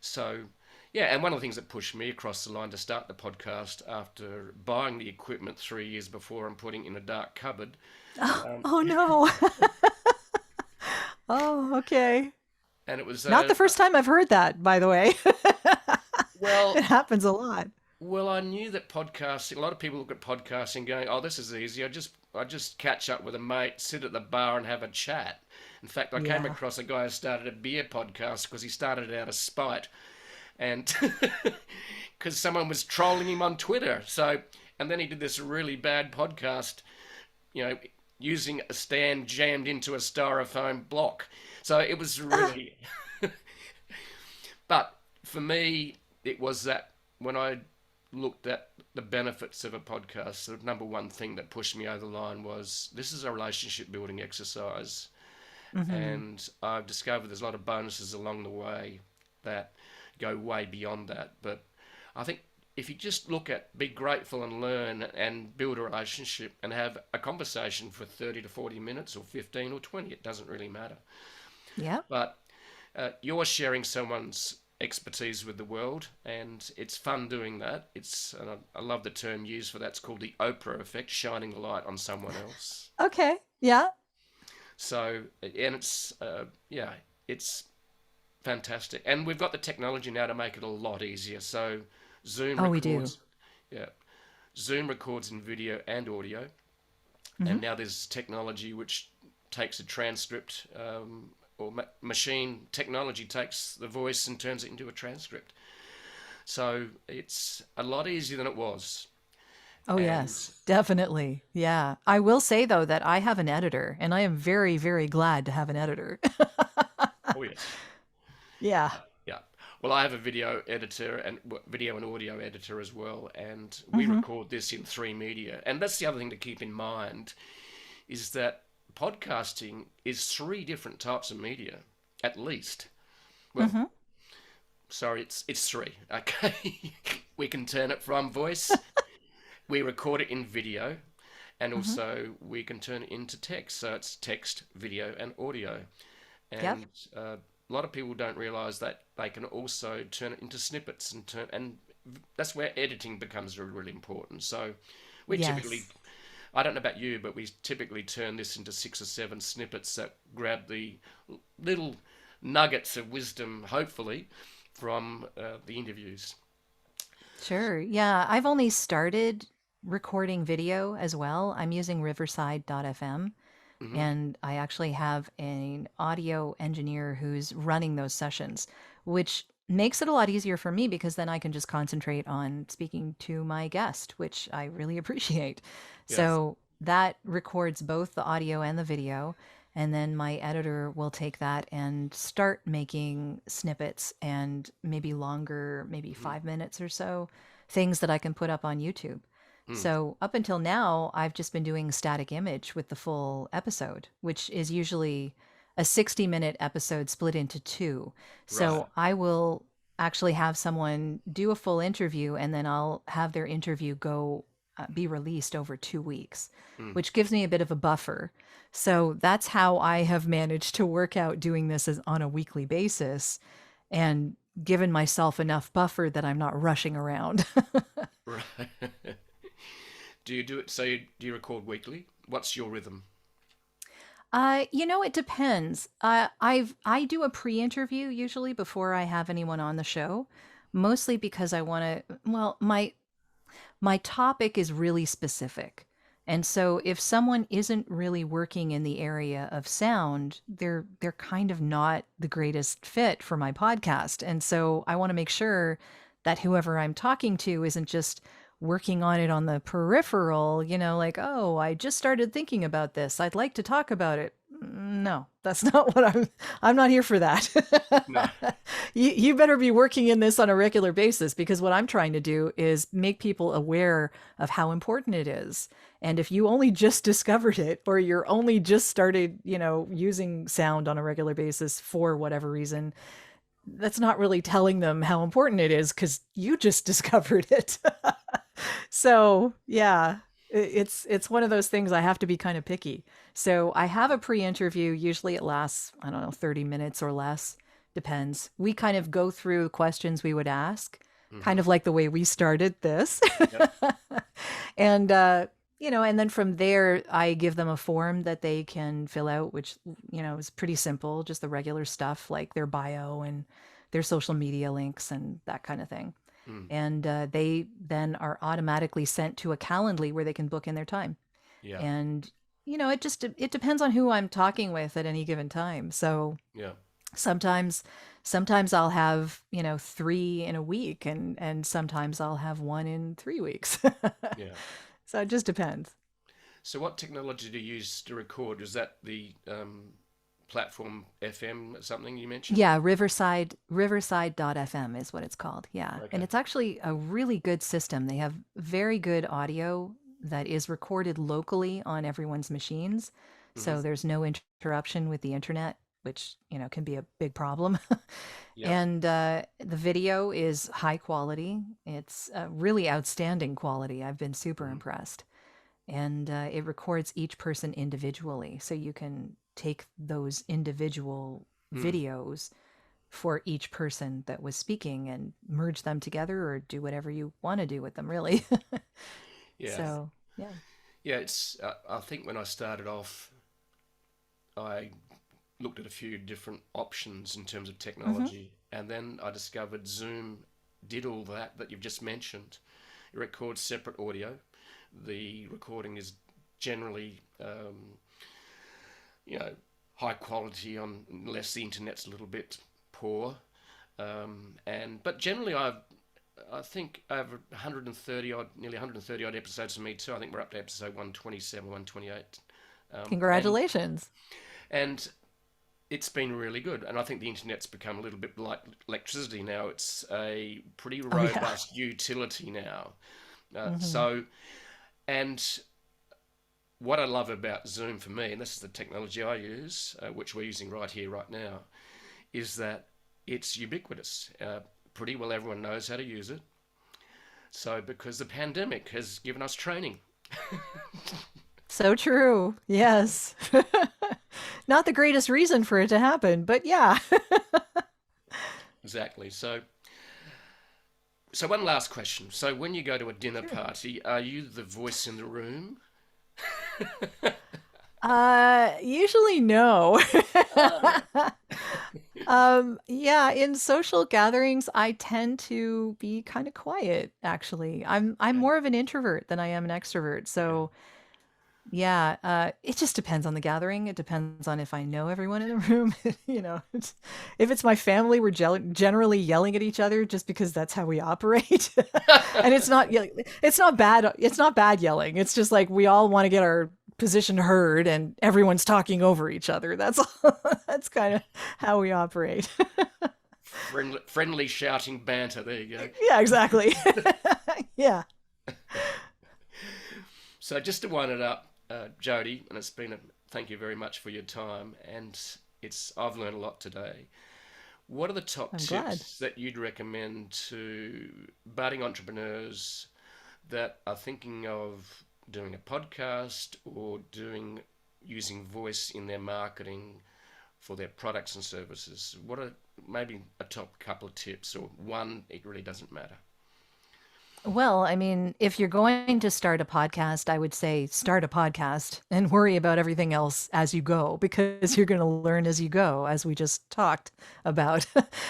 Speaker 1: So, yeah, and one of the things that pushed me across the line to start the podcast after buying the equipment 3 years before and putting it in a dark cupboard,
Speaker 2: Oh,
Speaker 1: um,
Speaker 2: oh no. Oh, okay.
Speaker 1: and it was
Speaker 2: Not the first time I've heard that, by the way. It
Speaker 1: well,
Speaker 2: happens a lot.
Speaker 1: well, I knew that podcasting. A lot of people look at podcasting, going, "Oh, this is easy. I just catch up with a mate, sit at the bar, and have a chat." In fact, I came
Speaker 2: Yeah.
Speaker 1: across a guy who started a beer podcast because he started it out of spite, and because someone was trolling him on Twitter. So, and then he did this really bad podcast, you know, using a stand jammed into a styrofoam block. So it was
Speaker 2: Ah,
Speaker 1: really, but for me, it was that when I looked at the benefits of a podcast, the number one thing that pushed me over the line was this is a relationship building exercise.
Speaker 2: mm-hmm.
Speaker 1: And I've discovered there's a lot of bonuses along the way that go way beyond that. But I think if you just look at be grateful and learn and build a relationship and have a conversation for 30 to 40 minutes or 15 or 20, it doesn't really matter.
Speaker 2: Yeah.
Speaker 1: But you're sharing someone's expertise with the world, and it's fun doing that. And I love the term used for that. It's called the Oprah effect, shining the light on someone else.
Speaker 2: Okay. Yeah.
Speaker 1: So, and yeah, it's fantastic. And we've got the technology now to make it a lot easier. So, Zoom
Speaker 2: Oh, we do.
Speaker 1: records, yeah, Zoom records in video and audio.
Speaker 2: Hmm.
Speaker 1: And now there's technology which takes a transcript, or machine technology takes the voice and turns it into a transcript. So it's a lot easier than it was.
Speaker 2: Oh,
Speaker 1: And
Speaker 2: yes, definitely. Yeah. I will say, though, that I have an editor, and I am very, very glad to have an editor.
Speaker 1: oh yes,
Speaker 2: Yeah.
Speaker 1: yeah. Well, I have a video editor and video and audio editor as well, and we
Speaker 2: Hmm.
Speaker 1: record this in three media. And that's the other thing to keep in mind is that podcasting is three different types of media, at least. Well,
Speaker 2: Hmm.
Speaker 1: sorry, it's three. Okay, we can turn it from voice. We record it in video, and
Speaker 2: Hmm.
Speaker 1: also we can turn it into text. So it's text, video, and audio.
Speaker 2: Yep.
Speaker 1: And a lot of people don't realize that they can also turn it into snippets and that's where editing becomes really, really important. So we typically,
Speaker 2: Yes.
Speaker 1: I don't know about you, but we typically turn this into 6 or 7 snippets that grab the little nuggets of wisdom, hopefully, from the interviews.
Speaker 2: Sure. Yeah, I've only started recording video as well. I'm using Riverside.fm,
Speaker 1: Hmm.
Speaker 2: and I actually have an audio engineer who's running those sessions, which makes it a lot easier for me because then I can just concentrate on speaking to my guest, which I really appreciate.
Speaker 1: Yes.
Speaker 2: So that records both the audio and the video. And then my editor will take that and start making snippets and maybe longer, maybe
Speaker 1: Hmm.
Speaker 2: 5 minutes or so, things that I can put up on YouTube.
Speaker 1: Mm.
Speaker 2: So up until now, I've just been doing static image with the full episode, which is usually a 60-minute episode split into two.
Speaker 1: Right.
Speaker 2: So I will actually have someone do a full interview and then I'll have their interview go be released over 2 weeks,
Speaker 1: Mm.
Speaker 2: which gives me a bit of a buffer. So that's how I have managed to work out doing this as on a weekly basis and given myself enough buffer that I'm not rushing around.
Speaker 1: Right. Do you do it? So do you record weekly? What's your rhythm?
Speaker 2: It depends. I do a pre-interview usually before I have anyone on the show, mostly because I want to. Well, my topic is really specific, and so if someone isn't really working in the area of sound, they're kind of not the greatest fit for my podcast, and so I want to make sure that whoever I'm talking to isn't just working on it on the peripheral, like, oh, I just started thinking about this. I'd like to talk about it. No, that's not what I'm not here for that.
Speaker 1: No.
Speaker 2: You better be working in this on a regular basis because what I'm trying to do is make people aware of how important it is. And if you only just discovered it or you're only just started, using sound on a regular basis for whatever reason, that's not really telling them how important it is because you just discovered it. So yeah, it's one of those things I have to be kind of picky. So I have a pre-interview. Usually it lasts, I don't know, 30 minutes or less. Depends. We kind of go through questions we would ask, kind
Speaker 1: Hmm.
Speaker 2: of like the way we started this.
Speaker 1: Yep.
Speaker 2: And and then from there I give them a form that they can fill out, which is pretty simple, just the regular stuff like their bio and their social media links and that kind of thing.
Speaker 1: Mm.
Speaker 2: And they then are automatically sent to a Calendly where they can book in their time.
Speaker 1: Yeah.
Speaker 2: And it depends on who I'm talking with at any given time. So
Speaker 1: Yeah.
Speaker 2: sometimes sometimes I'll have, three in a week and sometimes I'll have one in 3 weeks.
Speaker 1: Yeah.
Speaker 2: So it just depends.
Speaker 1: So what technology do you use to record? Is that the platform FM something you mentioned?
Speaker 2: Yeah, Riverside.fm is what it's called. Yeah. And
Speaker 1: Okay.
Speaker 2: it's actually a really good system. They have very good audio that is recorded locally on everyone's machines.
Speaker 1: Hmm.
Speaker 2: So there's no interruption with the internet, which, can be a big problem.
Speaker 1: Yeah.
Speaker 2: And the video is high quality. It's really outstanding quality. I've been super
Speaker 1: Hmm.
Speaker 2: impressed. And it records each person individually. So you can take those individual
Speaker 1: Mm.
Speaker 2: videos for each person that was speaking and merge them together or do whatever you want to do with them, really.
Speaker 1: Yeah.
Speaker 2: So, yeah.
Speaker 1: Yeah. It's. I think when I started off, I looked at a few different options in terms of
Speaker 2: Hmm.
Speaker 1: technology, and then I discovered Zoom did all that you've just mentioned. It records separate audio. The recording is generally, you know, high quality on unless the internet's a little bit poor. And but generally, I think over 130 odd, nearly 130 odd episodes for me too. I think we're up to episode 127, 128. And
Speaker 2: Congratulations.
Speaker 1: and it's been really good, and I think the internet's become a little bit like electricity now. It's a pretty
Speaker 2: Oh yeah.
Speaker 1: robust utility now.
Speaker 2: Hmm.
Speaker 1: So, and what I love about Zoom for me, and this is the technology I use, which we're using right here, right now, is that it's ubiquitous. Pretty well everyone knows how to use it. So, because the pandemic has given us training.
Speaker 2: So true. Yes. Not the greatest reason for it to happen, but yeah.
Speaker 1: Exactly. So one last question. So, when you go to a dinner
Speaker 2: Sure.
Speaker 1: party, are you the voice in the room?
Speaker 2: Usually no.
Speaker 1: Ah,
Speaker 2: Yeah, in social gatherings, I tend to be kind of quiet, actually. I'm
Speaker 1: yeah,
Speaker 2: more of an introvert than I am an extrovert.
Speaker 1: yeah.
Speaker 2: So, yeah, it just depends on the gathering. It depends on if I know everyone in the room. If it's my family, we're generally yelling at each other just because that's how we operate. And it's not bad. It's not bad yelling. It's just like we all want to get our position heard, and everyone's talking over each other. That's all. That's kind of how we operate.
Speaker 1: Friendly shouting banter. There you go.
Speaker 2: Yeah, exactly. Yeah.
Speaker 1: So, just to wind it up, Jody, and it's been a thank you very much for your time, and I've learned a lot today. What are the top
Speaker 2: I'm glad.
Speaker 1: tips that you'd recommend to budding entrepreneurs that are thinking of doing a podcast or doing using voice in their marketing for their products and services? What are maybe a top couple of tips, or one? It really doesn't matter.
Speaker 2: Well, I mean, if you're going to start a podcast, I would say start a podcast and worry about everything else as you go because you're going to learn as you go, as we just talked about.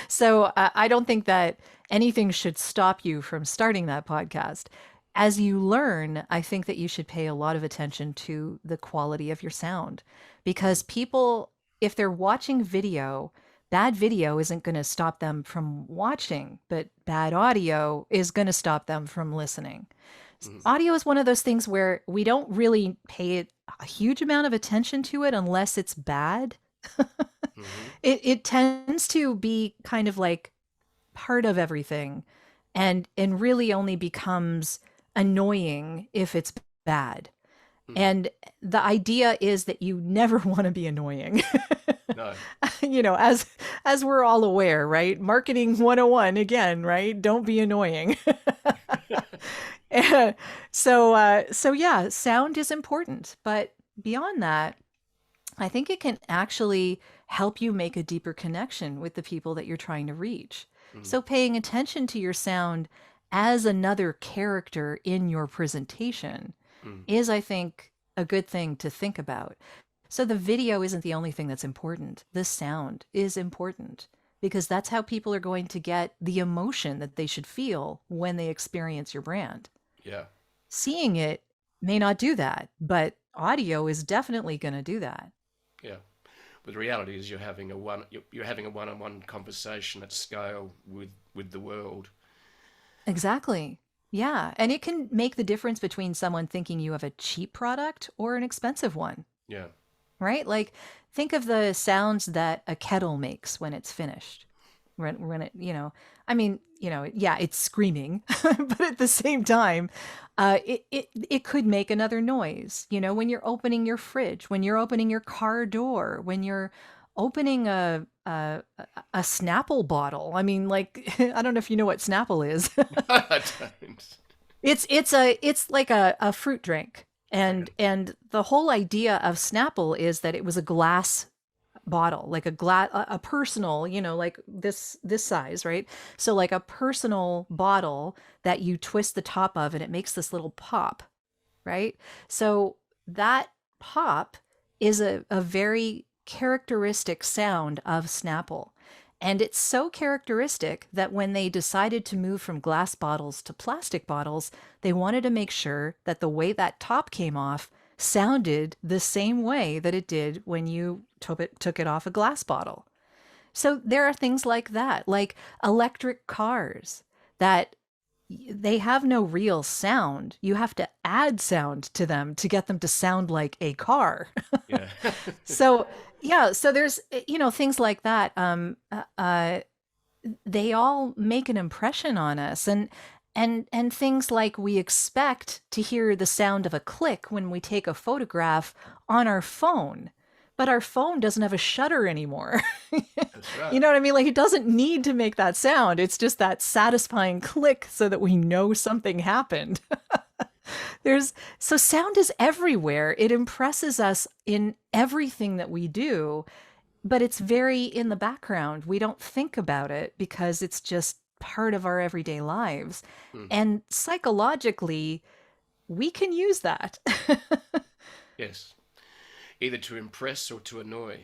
Speaker 2: So I don't think that anything should stop you from starting that podcast. As you learn, I think that you should pay a lot of attention to the quality of your sound
Speaker 1: Mm,
Speaker 2: because people, if they're watching video, bad video isn't going to stop them from watching, but bad audio is going to stop them from listening.
Speaker 1: mm,
Speaker 2: Audio is one of those things where we don't really pay a huge amount of attention to it unless it's bad.
Speaker 1: mm,
Speaker 2: It tends to be kind of like part of everything and really only becomes annoying if it's bad.
Speaker 1: mm.
Speaker 2: And the idea is that you never want to be annoying.
Speaker 1: No.
Speaker 2: As we're all aware, right? Marketing 101 again, right? Don't be annoying. So yeah, sound is important, but beyond that, I think it can actually help you make a deeper connection with the people that you're trying to reach.
Speaker 1: Mm,
Speaker 2: So paying attention to your sound as another character in your presentation
Speaker 1: mm.
Speaker 2: is, I think, a good thing to think about. So the video isn't the only thing that's important. The sound is important because that's how people are going to get the emotion that they should feel when they experience your brand.
Speaker 1: Yeah.
Speaker 2: Seeing it may not do that, but audio is definitely going to do that.
Speaker 1: Yeah. But the reality is you're having a one-on-one conversation at scale with the world.
Speaker 2: Exactly. Yeah. And it can make the difference between someone thinking you have a cheap product or an expensive one,
Speaker 1: Yeah.
Speaker 2: right? Like, think of the sounds that a kettle makes when it's finished. When it, I mean, yeah, it's screaming, but at the same time, it could make another noise. When you're opening your fridge, when you're opening your car door, when you're opening a Snapple bottle. I mean, like, I don't know if you know what Snapple is.
Speaker 1: I don't.
Speaker 2: It's like a fruit drink.
Speaker 1: Okay.
Speaker 2: And the whole idea of Snapple is that it was a glass bottle, like a personal, like this size, right? So like a personal bottle that you twist the top of and it makes this little pop, right? So that pop is a very characteristic sound of Snapple. And it's so characteristic that when they decided to move from glass bottles to plastic bottles, they wanted to make sure that the way that top came off sounded the same way that it did when you took it off a glass bottle. So there are things like that, like electric cars that they have no real sound. You have to add sound to them to get them to sound like a car.
Speaker 1: Yeah.
Speaker 2: So, yeah, so there's, things like that. They all make an impression on us, and things like we expect to hear the sound of a click when we take a photograph on our phone, but our phone doesn't have a shutter anymore.
Speaker 1: That's right.
Speaker 2: You know what I mean? Like, it doesn't need to make that sound. It's just that satisfying click so that we know something happened. There's So sound is everywhere. It impresses us in everything that we do, but it's very in the background. We don't think about it because it's just part of our everyday lives.
Speaker 1: Mm.
Speaker 2: And psychologically, we can use that.
Speaker 1: Yes. Either to impress or to annoy.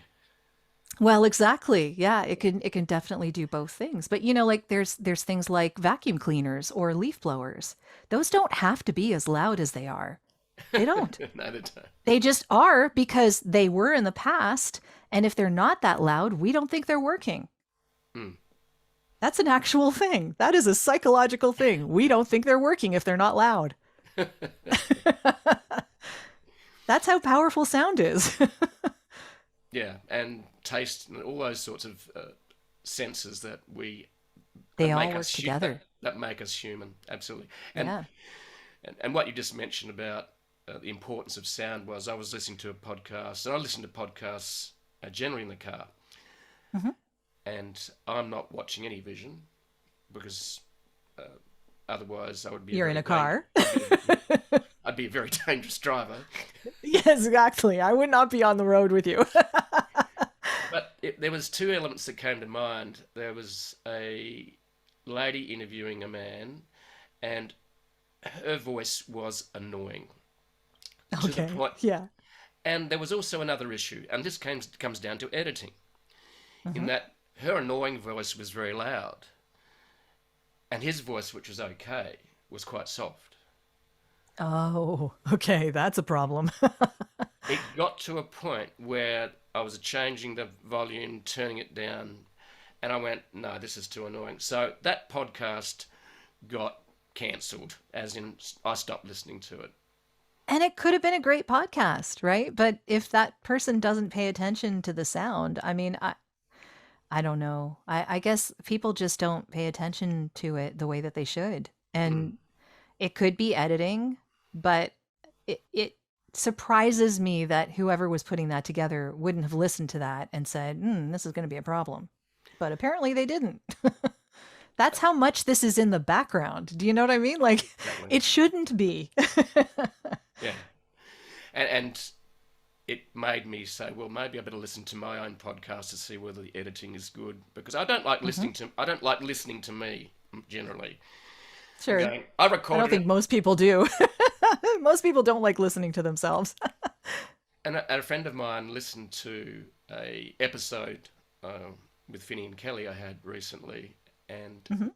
Speaker 2: Well, exactly. Yeah, it can definitely do both things. But like there's things like vacuum cleaners or leaf blowers. Those don't have to be as loud as they are. They don't.
Speaker 1: No, they don't.
Speaker 2: They just are because they were in the past, and if they're not that loud, we don't think they're working.
Speaker 1: Mm.
Speaker 2: That's an actual thing. That is a psychological thing. We don't think they're working if they're not loud. That's how powerful sound is.
Speaker 1: Yeah, and taste and all those sorts of senses that we that
Speaker 2: They all
Speaker 1: make
Speaker 2: work
Speaker 1: us that
Speaker 2: together.
Speaker 1: that make us human. Absolutely. And
Speaker 2: Yeah.
Speaker 1: and what you just mentioned about the importance of sound was I was listening to a podcast, and I listen to podcasts generally in the car,
Speaker 2: Hmm.
Speaker 1: and I'm not watching any vision because uh, otherwise I would be a
Speaker 2: You're in
Speaker 1: very
Speaker 2: a car.
Speaker 1: I'd be a very dangerous driver.
Speaker 2: Yes, exactly. I would not be on the road with you.
Speaker 1: But there was two elements that came to mind. There was a lady interviewing a man, and her voice was annoying to the
Speaker 2: Okay.
Speaker 1: point.
Speaker 2: Yeah.
Speaker 1: And there was also another issue, and this comes down to editing, in
Speaker 2: Hmm.
Speaker 1: that her annoying voice was very loud, and his voice, which was okay, was quite soft.
Speaker 2: Oh, okay. That's a problem.
Speaker 1: It got to a point where I was changing the volume, turning it down, and I went, no, this is too annoying. So that podcast got cancelled, as in I stopped listening to it.
Speaker 2: And it could have been a great podcast, right? But if that person doesn't pay attention to the sound, I mean, I don't know. I guess people just don't pay attention to it the way that they should.
Speaker 1: Mm.
Speaker 2: And it could be editing, but it surprises me that whoever was putting that together wouldn't have listened to that and said, this is going to be a problem. But apparently they didn't. That's how much this is in the background. Do you know what I mean? Like,
Speaker 1: Exactly.
Speaker 2: it shouldn't be.
Speaker 1: Yeah. And it made me say, well, maybe I better listen to my own podcast to see whether the editing is good, because
Speaker 2: Hmm.
Speaker 1: I don't like listening to me generally. I'm
Speaker 2: Sure.
Speaker 1: going, I
Speaker 2: I don't
Speaker 1: recorded
Speaker 2: think
Speaker 1: it,
Speaker 2: most people do. Most people don't like listening to themselves.
Speaker 1: and a friend of mine listened to a episode with Finney and Kelly I had recently, and
Speaker 2: Hmm.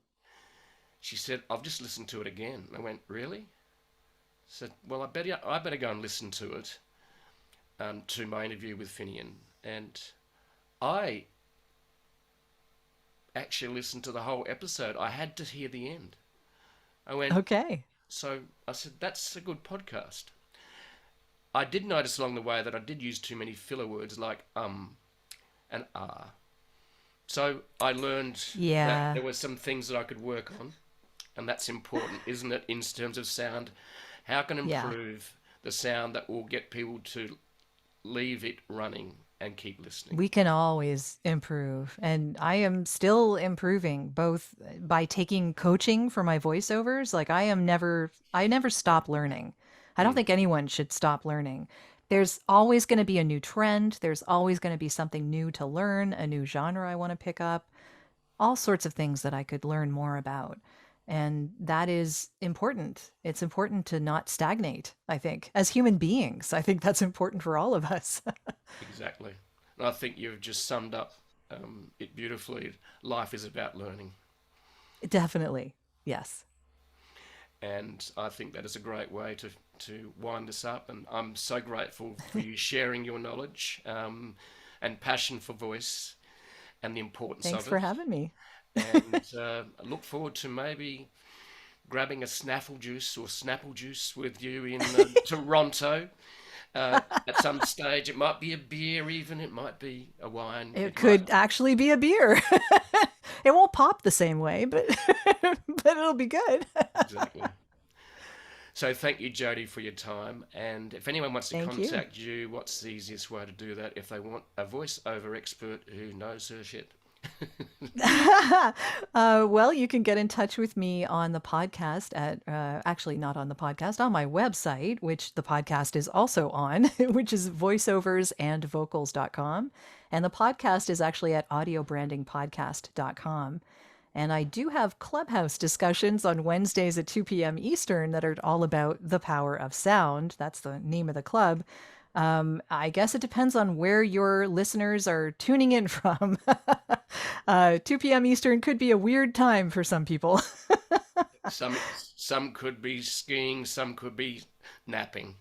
Speaker 1: she said, I've just listened to it again. And I went, really? I said, well, I better go and listen to it, to my interview with Finian. And I actually listened to the whole episode. I had to hear the end. I went,
Speaker 2: Okay.
Speaker 1: so I said, that's a good podcast. I did notice along the way that I did use too many filler words like and ah. So I learned that
Speaker 2: Yeah.
Speaker 1: there were some things that I could work on, and that's important, isn't it, in terms of sound? How can I
Speaker 2: Yeah.
Speaker 1: improve the sound that will get people to leave it running and keep listening?
Speaker 2: We can always improve. And I am still improving both by taking coaching for my voiceovers. Like, I never stop learning. I don't
Speaker 1: Mm,
Speaker 2: think anyone should stop learning. There's always going to be a new trend. There's always going to be something new to learn, a new genre I want to pick up, all sorts of things that I could learn more about. And that is important. It's important to not stagnate, I think. As human beings, I think that's important for all of us.
Speaker 1: exactly. And I think you've just summed up it beautifully. Life is about learning.
Speaker 2: Definitely. Yes.
Speaker 1: And I think that is a great way to wind us up. And I'm so grateful for you sharing your knowledge and passion for voice and the importance
Speaker 2: Thanks
Speaker 1: of
Speaker 2: for
Speaker 1: it.
Speaker 2: having me.
Speaker 1: And I look forward to maybe grabbing a snaffle juice or snapple juice with you in Toronto at some stage. It might be a beer, even. It might be a wine.
Speaker 2: It
Speaker 1: It might.
Speaker 2: could actually be a beer. It won't pop the same way, but but it'll be good.
Speaker 1: Exactly. So thank you, Jody, for your time. And if anyone wants to
Speaker 2: Thank you.
Speaker 1: contact you, what's the easiest way to do that if they want a voiceover expert who knows her shit?
Speaker 2: Well, you can get in touch with me on the podcast at, actually, not on the podcast, on my website, which the podcast is also on, which is voiceoversandvocals.com. And the podcast is actually at audiobrandingpodcast.com. And I do have Clubhouse discussions on Wednesdays at 2 p.m. Eastern that are all about the power of sound. That's the name of the club. I guess it depends on where your listeners are tuning in from. 2 p.m. Eastern could be a weird time for some people.
Speaker 1: Some could be skiing, some could be napping,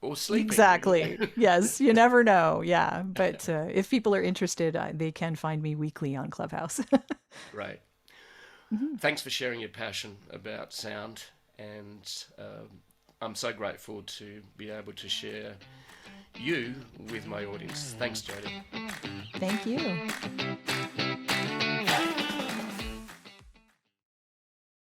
Speaker 1: or sleeping.
Speaker 2: Exactly. Yes, you never know. Yeah. But if people are interested, they can find me weekly on Clubhouse.
Speaker 1: Great. Thanks for sharing your passion about sound, and I'm so grateful to be able to share you with my audience. Thanks, Jody.
Speaker 2: Thank you.